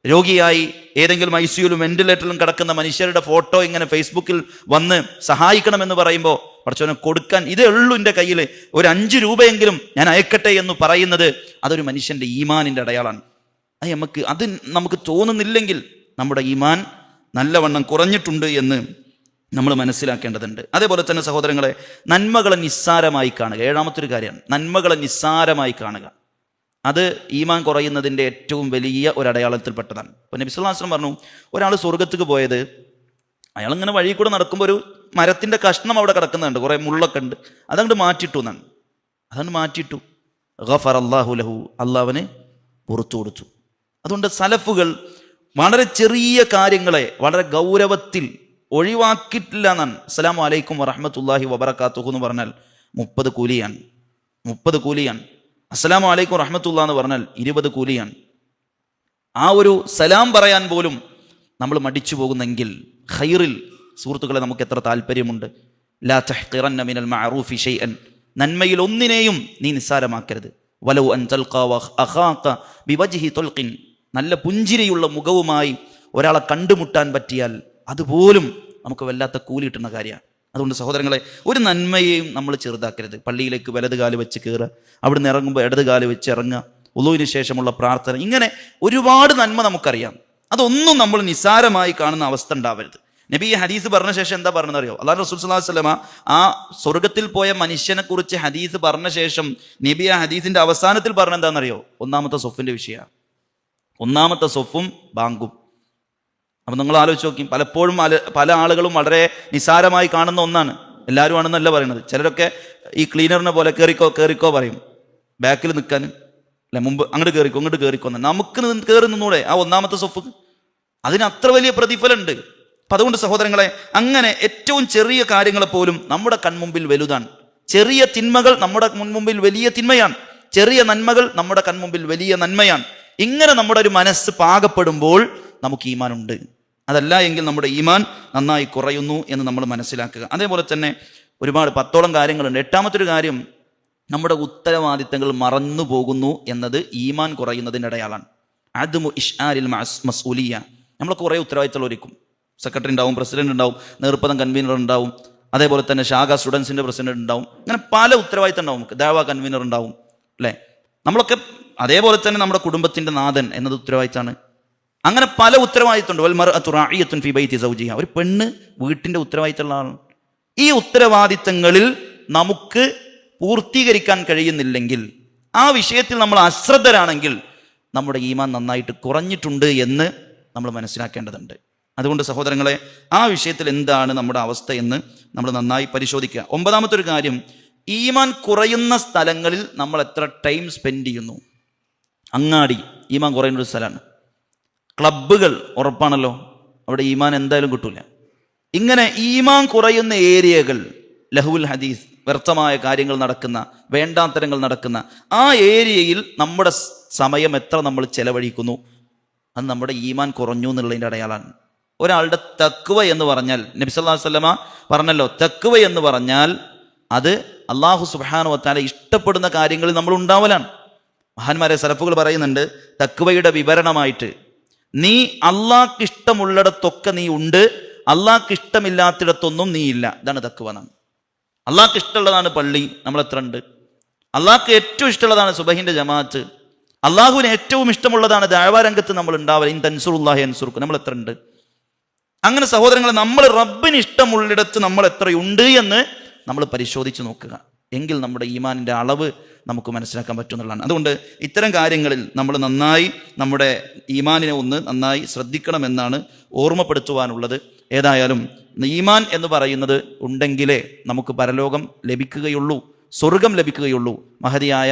രോഗിയായി ഏതെങ്കിലും ICUയിലും വെന്റിലേറ്ററിലും കിടക്കുന്ന മനുഷ്യരുടെ ഫോട്ടോ ഇങ്ങനെ ഫേസ്ബുക്കിൽ വന്ന് സഹായിക്കണമെന്ന് പറയുമ്പോൾ പഠിച്ചവനെ കൊടുക്കാൻ ഇതേ ഉള്ളൂ എൻ്റെ കയ്യിൽ, ഒരു 5 രൂപയെങ്കിലും ഞാൻ അയക്കട്ടെ എന്ന് പറയുന്നത് അതൊരു മനുഷ്യന്റെ ഈമാനിന്റെ അടയാളാണ്. അത് നമുക്ക് തോന്നുന്നില്ലെങ്കിൽ നമ്മുടെ ഈമാൻ നല്ലവണ്ണം കുറഞ്ഞിട്ടുണ്ട് എന്ന് നമ്മൾ മനസ്സിലാക്കേണ്ടതുണ്ട്. അതേപോലെ തന്നെ സഹോദരങ്ങളെ, നന്മകളെ നിസ്സാരമായി കാണുക ഏഴാമത്തൊരു കാര്യമാണ്. നന്മകളെ നിസ്സാരമായി കാണുക അത് ഈമാൻ കുറയുന്നതിൻ്റെ ഏറ്റവും വലിയ ഒരു അടയാളത്തിൽപ്പെട്ടതാണ്. ഇപ്പോൾ നബി സല്ലല്ലാഹു അലൈഹി വസല്ലം പറഞ്ഞു, ഒരാൾ സ്വർഗ്ഗത്തേക്ക് പോയത് അയാളിങ്ങനെ വഴി കൂടെ നടക്കുമ്പോൾ ഒരു മരത്തിൻ്റെ കഷ്ണം അവിടെ കിടക്കുന്നുണ്ട്, കുറേ മുള്ളൊക്കെ ഉണ്ട്, അതങ്ങോട്ട് മാറ്റിട്ടു എന്നാണ്. അതങ്ങോട്ട് മാറ്റിയിട്ടു, ഗഫറല്ലാഹു ലഹു, അള്ളാഹുവിന് പുറത്തു കൊടുത്തു. അതുകൊണ്ട് സലഫുകൾ വളരെ ചെറിയ കാര്യങ്ങളെ വളരെ ഗൗരവത്തിൽ ഒഴിവാക്കിയിട്ടില്ല എന്നാണ്. അസ്സലാമു അലൈക്കും വറഹ്മത്തുള്ളാഹി വബറകാതുഹു എന്ന് പറഞ്ഞാൽ 30 കൂലിയാണ്, 30 കൂലിയാണ്. അസ്സലാമു അലൈക്കും റഹ്മത്തുള്ളാഹി എന്ന് പറഞ്ഞാൽ 20 കൂലിയാണ്. ആ ഒരു സലാം പറയാൻ പോലും നമ്മൾ മടിച്ചു പോകുന്നെങ്കിൽ ഖൈറിൽ സുഹൃത്തുക്കളെ നമുക്ക് എത്ര താല്പര്യമുണ്ട്. ലാ തഹ്ഖിറന്ന മിനൽ മഅറൂഫി ഷൈഅൻ, നന്മയിൽ ഒന്നിനെയും നീ നിസ്സാരമാക്കരുത്. വലൗ അൻ തൽഖാ അഖാക ബിവജ്ഹി തുൽഖിൻ, നല്ല പുഞ്ചിരിയുള്ള മുഖവുമായി ഒരാളെ കണ്ടുമുട്ടാൻ പറ്റിയാൽ അതുപോലും നമുക്ക് വല്ലാത്ത കൂലി കിട്ടുന്ന കാര്യമാണ്. അതുകൊണ്ട് സഹോദരങ്ങളെ, ഒരു നന്മയെയും നമ്മൾ ചെറുതാക്കരുത്. പള്ളിയിലേക്ക് വലത് കാല് വെച്ച് കയറുക, അവിടുന്ന് ഇറങ്ങുമ്പോൾ ഇടത് കാല് വെച്ച് ഇറങ്ങുക, ഉളുവിന് ശേഷമുള്ള പ്രാർത്ഥന, ഇങ്ങനെ ഒരുപാട് നന്മ നമുക്കറിയാം. അതൊന്നും നമ്മൾ നിസ്സാരമായി കാണുന്ന അവസ്ഥ ഉണ്ടാവരുത്. നബി ഈ ഹദീസ് പറഞ്ഞ ശേഷം എന്താ പറഞ്ഞതെന്നറിയോ? അല്ലാഹു റസൂൽ സ്വല്ലല്ലാഹു അലൈഹി വസല്ലമ ആ സ്വർഗത്തിൽ പോയ മനുഷ്യനെ കുറിച്ച് ഹദീസ് പറഞ്ഞ ശേഷം നബി ആ ഹദീസിന്റെ അവസാനത്തിൽ പറഞ്ഞ എന്താണെന്നറിയോ? ഒന്നാമത്തെ സൊഫിന്റെ വിഷയമാണ്. ഒന്നാമത്തെ സൊഫും ബാങ്കും. അപ്പം നിങ്ങൾ ആലോചിച്ച് നോക്കി, പലപ്പോഴും പല ആളുകളും വളരെ നിസ്സാരമായി കാണുന്ന ഒന്നാണ്. എല്ലാവരും ആണെന്നല്ല പറയുന്നത്. ചിലരൊക്കെ ഈ ക്ലീനറിനെ പോലെ കയറിക്കോ പറയും, ബാക്കിൽ നിൽക്കാൻ അല്ലെ, മുമ്പ് അങ്ങോട്ട് കയറിക്കോ ഇങ്ങോട്ട് കയറിക്കോ. നമുക്ക് കയറി നിന്നൂടെ ആ ഒന്നാമത്തെ സൊഫ്? അതിന് അത്ര വലിയ പ്രതിഫലമുണ്ട്. അപ്പം അതുകൊണ്ട് സഹോദരങ്ങളെ, അങ്ങനെ ഏറ്റവും ചെറിയ കാര്യങ്ങളെപ്പോലും നമ്മുടെ കൺമുമ്പിൽ വലുതാണ്. ചെറിയ തിന്മകൾ നമ്മുടെ മുൻമുമ്പിൽ വലിയ തിന്മയാണ്, ചെറിയ നന്മകൾ നമ്മുടെ കൺമുമ്പിൽ വലിയ നന്മയാണ്. ഇങ്ങനെ നമ്മുടെ ഒരു മനസ്സ് പാകപ്പെടുമ്പോൾ നമുക്ക് ഈമാൻ ഉണ്ട്. അതല്ല എങ്കിൽ നമ്മുടെ ഈമാൻ നന്നായി കുറയുന്നു എന്ന് നമ്മൾ മനസ്സിലാക്കുക. അതേപോലെ തന്നെ ഒരുപാട് 10ഓളം കാര്യങ്ങളുണ്ട്. 8ാമത്തെ ഒരു കാര്യം, നമ്മുടെ ഉത്തരവാദിത്തങ്ങൾ മറന്നു പോകുന്നു എന്നത് ഈമാൻ കുറയുന്നതിൻ്റെ അടയാളാണ്. അദ്മു ഇഷ്ആരിൽ മസ്ഊലിയ, നമ്മൾ കുറേ ഉത്തരവാദിത്തങ്ങൾ ഒരുക്കും. സെക്രട്ടറി ഉണ്ടാവും, പ്രസിഡന്റ് ഉണ്ടാവും, നേതൃത്വം കൺവീനർ ഉണ്ടാവും, അതേപോലെ തന്നെ ശാഖ സ്റ്റുഡൻസിൻ്റെ പ്രസിഡന്റ് ഉണ്ടാവും. അങ്ങനെ പല ഉത്തരവാദിത്തം ഉണ്ടാവും. നമുക്ക് ദഅവ കൺവീനർ ഉണ്ടാവും, അല്ലേ? നമ്മളൊക്കെ അതേപോലെ തന്നെ നമ്മുടെ കുടുംബത്തിൻ്റെ നാഥൻ എന്നത് ഉത്തരവാദിത്തമാണ്. അങ്ങനെ പല ഉത്തരവാദിത്തമുണ്ട്. വൽ മർഅതു റാഇയത്തുൻ ഫീ ബൈതി സൗജിഹ, ഒരു പെണ്ണ് വീട്ടിൻ്റെ ഉത്തരവാദിത്തമുള്ള ആളാണ്. ഈ ഉത്തരവാദിത്തങ്ങളിൽ നമുക്ക് പൂർത്തീകരിക്കാൻ കഴിയുന്നില്ലെങ്കിൽ, ആ വിഷയത്തിൽ നമ്മൾ അശ്രദ്ധരാണെങ്കിൽ നമ്മുടെ ഈമാൻ നന്നായിട്ട് കുറഞ്ഞിട്ടുണ്ട് എന്ന് നമ്മൾ മനസ്സിലാക്കേണ്ടതുണ്ട്. അതുകൊണ്ട് സഹോദരങ്ങളെ, ആ വിഷയത്തിൽ എന്താണ് നമ്മുടെ അവസ്ഥ എന്ന് നമ്മൾ നന്നായി പരിശോധിക്കുക. 9ാമത്തെ ഒരു കാര്യം, ഈമാൻ കുറയുന്ന സ്ഥലങ്ങളിൽ നമ്മൾ എത്ര ടൈം സ്പെൻഡ് ചെയ്യുന്നു. അങ്ങാടി ഈമാൻ കുറയുന്ന ഒരു സ്ഥലമാണ്. ക്ലബ്ബുകൾ ഉറപ്പാണല്ലോ, അവിടെ ഈമാൻ എന്തായാലും കിട്ടൂല. ഇങ്ങനെ ഈമാൻ കുറയുന്ന ഏരിയകൾ, ലഹുൽ ഹദീസ്, വ്യർത്ഥമായ കാര്യങ്ങൾ നടക്കുന്ന, വേണ്ടാത്തരങ്ങൾ നടക്കുന്ന ആ ഏരിയയിൽ നമ്മുടെ സമയം എത്ര നമ്മൾ ചെലവഴിക്കുന്നു, അത് നമ്മുടെ ഈമാൻ കുറഞ്ഞു എന്നുള്ളതിൻ്റെ അടയാളമാണ്. ഒരാളുടെ തഖ്വ എന്ന് പറഞ്ഞാൽ, നബി സല്ലല്ലാഹു അലൈഹി വസല്ലമ പറഞ്ഞല്ലോ, തഖ്വ എന്ന് പറഞ്ഞാൽ അത് അല്ലാഹു സുബ്ഹാനഹു വ തആല ഇഷ്ടപ്പെടുന്ന കാര്യങ്ങളിൽ നമ്മൾ ഉണ്ടാവലാണ്. മഹാന്മാരെ സലഫുകൾ പറയുന്നുണ്ട്, തഖ്വയുടെ വിവരണമായിട്ട്, നീ അള്ളാഹ്ക്ക് ഇഷ്ടമുള്ളിടത്തൊക്കെ നീ ഉണ്ട്, അള്ളാഹ്ക്ക് ഇഷ്ടമില്ലാത്തിടത്തൊന്നും നീ ഇല്ല. ഇതാണ് തഖ്വ. അള്ളാഹ്ക്ക് ഇഷ്ടമുള്ളതാണ് പള്ളി, നമ്മൾ എത്ര ഉണ്ട്? അള്ളാഹ്ക്ക് ഏറ്റവും ഇഷ്ടമുള്ളതാണ് സുബഹിന്റെ ജമാഅത്ത്, അള്ളാഹുവിന് ഏറ്റവും ഇഷ്ടമുള്ളതാണ് ദഅവ രംഗത്ത് നമ്മൾ ഉണ്ടാവൽ. ഇൻ തൻസുറുല്ലാഹി യൻസുറുക്കും, നമ്മൾ എത്ര ഉണ്ട്? അങ്ങനെ സഹോദരങ്ങളെ, നമ്മൾ റബ്ബിന് ഇഷ്ടമുള്ളിടത്ത് നമ്മൾ എത്രയുണ്ട് എന്ന് നമ്മൾ പരിശോധിച്ച് നോക്കുക. എങ്കിൽ നമ്മുടെ ഈമാനിൻ്റെ അളവ് നമുക്ക് മനസ്സിലാക്കാൻ പറ്റുന്നതാണ്. അതുകൊണ്ട് ഇത്തരം കാര്യങ്ങളിൽ നമ്മൾ നന്നായി നമ്മുടെ ഈമാനിനെ ഒന്ന് നന്നായി ശ്രദ്ധിക്കണമെന്നാണ് ഓർമ്മപ്പെടുത്തുവാനുള്ളത്. ഏതായാലും ഈമാൻ എന്ന് പറയുന്നത് ഉണ്ടെങ്കിലേ നമുക്ക് പരലോകം ലഭിക്കുകയുള്ളൂ, സ്വർഗം ലഭിക്കുകയുള്ളൂ. മഹതിയായ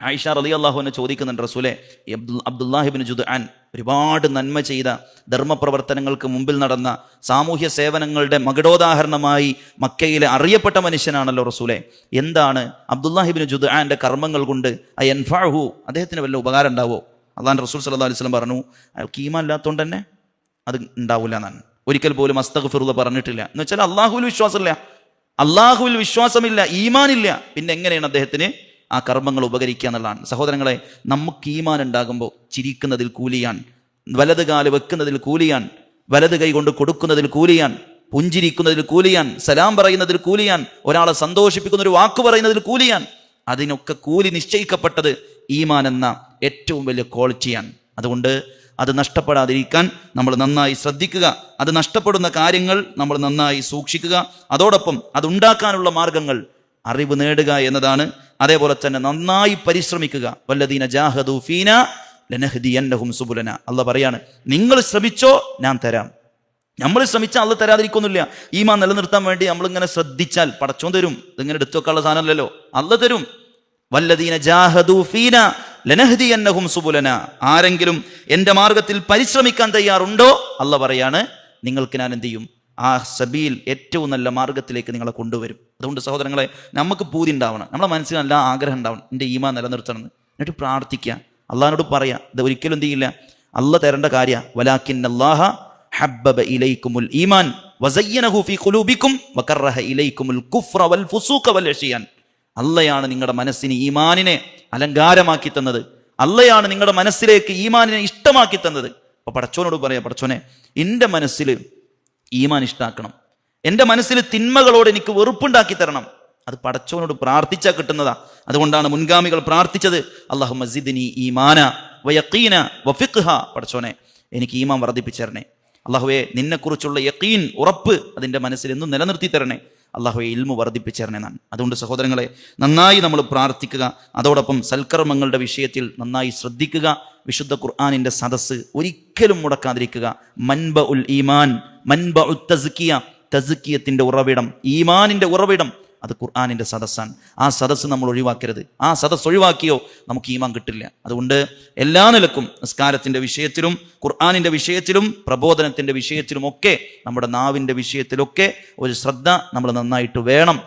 ആയിഷ റളിയല്ലാഹു അൻഹ ചോദിക്കുന്നുണ്ട്, റസൂലേ, അബ്ദുല്ലാഹിബ്നു ജുദ്ആൻ ഒരുപാട് നന്മ ചെയ്ത, ധർമ്മപ്രവർത്തനങ്ങൾക്ക് മുമ്പിൽ നടന്ന, സാമൂഹ്യ സേവനങ്ങളുടെ മകുടോദാഹരണമായി മക്കയിലെ അറിയപ്പെട്ട മനുഷ്യനാണല്ലോ റസൂലേ, എന്താണ് അബ്ദുല്ലാഹിബ്നു ജുദ്ആന്റെ കർമ്മങ്ങൾ കൊണ്ട് അയൻഫഉഹു, അദ്ദേഹത്തിന് വല്ല ഉപകാരം ഉണ്ടാവോ? അല്ലാഹുവിന്റെ റസൂൽ സല്ലല്ലാഹു അലൈഹി വസല്ലം പറഞ്ഞു, അയാൾക്ക് ഈമാൻ ഇല്ലാത്തതുകൊണ്ട് തന്നെ അത് ഉണ്ടാവില്ല എന്നാണ്. ഒരിക്കൽ പോലും അസ്തഗ്ഫിറുല്ലാഹ് പറഞ്ഞിട്ടില്ല. എന്ന് വെച്ചാൽ അള്ളാഹുവിൽ വിശ്വാസമില്ല, അള്ളാഹുവിൽ വിശ്വാസമില്ല, ഈമാനില്ല, പിന്നെ എങ്ങനെയാണ് അദ്ദേഹത്തിന് ആ കർമ്മങ്ങൾ ഉപകരിക്കുക എന്നുള്ളതാണ്. സഹോദരങ്ങളെ, നമുക്ക് ഈമാൻ ഉണ്ടാകുമ്പോൾ ചിരിക്കുന്നതിൽ കൂലിയാൻ, വലത് കാല് വെക്കുന്നതിൽ കൂലിയാൻ, വലത് കൈ കൊണ്ട് കൊടുക്കുന്നതിൽ കൂലിയാൻ, പുഞ്ചിരിക്കുന്നതിൽ കൂലിയാൻ, സലാം പറയുന്നതിൽ കൂലിയാൻ, ഒരാളെ സന്തോഷിപ്പിക്കുന്ന ഒരു വാക്ക് പറയുന്നതിൽ കൂലിയാൻ. അതിനൊക്കെ കൂലി നിശ്ചയിക്കപ്പെട്ടത് ഈമാൻ എന്ന ഏറ്റവും വലിയ ക്വാളിറ്റിയാണ്. അതുകൊണ്ട് അത് നഷ്ടപ്പെടാതിരിക്കാൻ നമ്മൾ നന്നായി ശ്രദ്ധിക്കുക. അത് നഷ്ടപ്പെടുന്ന കാര്യങ്ങൾ നമ്മൾ നന്നായി സൂക്ഷിക്കുക. അതോടൊപ്പം അതുണ്ടാക്കാനുള്ള മാർഗങ്ങൾ അറിവ് നേടുക എന്നതാണ്. അതേപോലെ തന്നെ നന്നായി പരിശ്രമിക്കുക. വല്ലദീന ജാഹദു ഫീന ലനഹ്ദിയന്നഹും സുബുലന. അല്ലാഹ് പറയാണ്, നിങ്ങൾ ശ്രമിച്ചോ ഞാൻ തരാം. നമ്മൾ ശ്രമിച്ചാൽ അള്ളാഹ് തരാതിരിക്കൊന്നുമില്ല. ഈമാൻ നിലനിർത്താൻ വേണ്ടി നമ്മളിങ്ങനെ ശ്രദ്ധിച്ചാൽ പടച്ചോൻ തരും. ഇതിങ്ങനെ എടുത്തു വെക്കാനുള്ള സാധനമല്ലല്ലോ, അള്ളാഹ് തരും. വല്ലദീന ജാഹദു ഫീന ലനഹ്ദിയന്നഹും സുബുലന. ആരെങ്കിലും എൻ്റെ മാർഗത്തിൽ പരിശ്രമിക്കാൻ തയ്യാറുണ്ടോ, അള്ളാഹ് പറയാണ്, നിങ്ങൾക്ക് ഞാൻ എന്ത് ചെയ്യും, ആ സബീൽ ഏറ്റവും നല്ല മാർഗത്തിലേക്ക് നിങ്ങളെ കൊണ്ടുവരും. അതുകൊണ്ട് സഹോദരങ്ങളെ, നമുക്ക് പൂതി ഉണ്ടാവണം, നമ്മളെ മനസ്സിൽ നല്ല ആഗ്രഹം ഉണ്ടാവണം, എൻ്റെ ഈമാൻ നിലനിർത്തണം എന്ന്. എന്നിട്ട് പ്രാർത്ഥിക്കുക, അള്ളാഹിനോട് പറയാം. ഇത് ഒരിക്കലും എന്ത് ചെയ്യില്ല, അള്ളാഹ് തരേണ്ട കാര്യമാണ്. വലാകിന്നല്ലാഹ ഹബ്ബബ ഇലൈക്കുമുൽ ഈമാൻ വസയ്യനഹു ഫീ ഖുലൂബിക്കും വകറഹ ഇലൈക്കുമുൽ കുഫ്ര വൽ ഫുസൂഖ വൽ ഇസ്യാൻ. അള്ളയാണ് നിങ്ങളുടെ മനസ്സിന് ഈമാനിനെ അലങ്കാരമാക്കി തന്നത്. അള്ളയാണ് നിങ്ങളുടെ മനസ്സിലേക്ക് ഈമാനിനെ ഇഷ്ടമാക്കി തന്നത്. അപ്പൊ പടച്ചോനോട് പറയാം, പടച്ചോനെ എൻ്റെ മനസ്സിൽ ഈമാൻ ഇഷ്ടാക്കണം, എൻ്റെ മനസ്സിൽ തിന്മകളോട് എനിക്ക് വെറുപ്പുണ്ടാക്കി തരണം. അത് പടച്ചോനോട് പ്രാർത്ഥിച്ചാൽ കിട്ടുന്നതാ. അതുകൊണ്ടാണ് മുൻഗാമികൾ പ്രാർത്ഥിച്ചത്, അല്ലാഹുമ്മ സിദ്നി ഈമാന വയഖീന വഫിഖ്ഹ. പടച്ചോനെ എനിക്ക് ഈമാൻ വർദ്ധിപ്പിച്ചേരണേ. അല്ലാഹുവേ നിന്നെക്കുറിച്ചുള്ള യഖീൻ, ഉറപ്പ് അതിൻ്റെ മനസ്സിൽ എന്നും നിലനിർത്തി തരണേ. അല്ലാഹുവേ ഇൽമു വർദ്ധിപ്പിച്ചേരണേ എന്നാണ്. അതുകൊണ്ട് സഹോദരങ്ങളെ, നന്നായി നമ്മൾ പ്രാർത്ഥിക്കുക. അതോടൊപ്പം സൽക്കർമ്മങ്ങളുടെ വിഷയത്തിൽ നന്നായി ശ്രദ്ധിക്കുക. വിശുദ്ധ ഖുർആനിൻ്റെ സദസ്സ് ഒരിക്കലും മുടക്കാതിരിക്കുക. മൻബ ഉൽ ഈമാൻ, മൻബ ഉ തസ്കിയ, തസ്കിയത്തിൻ്റെ ഉറവിടം, ഈമാനിൻ്റെ ഉറവിടം അത് ഖുർആനിൻ്റെ സദസ്സാണ്. ആ സദസ്സ് നമ്മൾ ഒഴിവാക്കരുത്. ആ സദസ്സ് ഒഴിവാക്കിയോ നമുക്ക് ഈമാൻ കിട്ടില്ല. അതുകൊണ്ട് എല്ലാ നിലക്കും നിസ്കാരത്തിൻ്റെ വിഷയത്തിലും ഖുർആനിൻ്റെ വിഷയത്തിലും പ്രബോധനത്തിൻ്റെ വിഷയത്തിലുമൊക്കെ നമ്മുടെ നാവിൻ്റെ വിഷയത്തിലൊക്കെ ഒരു ശ്രദ്ധ നമ്മൾ നന്നായിട്ട് വേണം.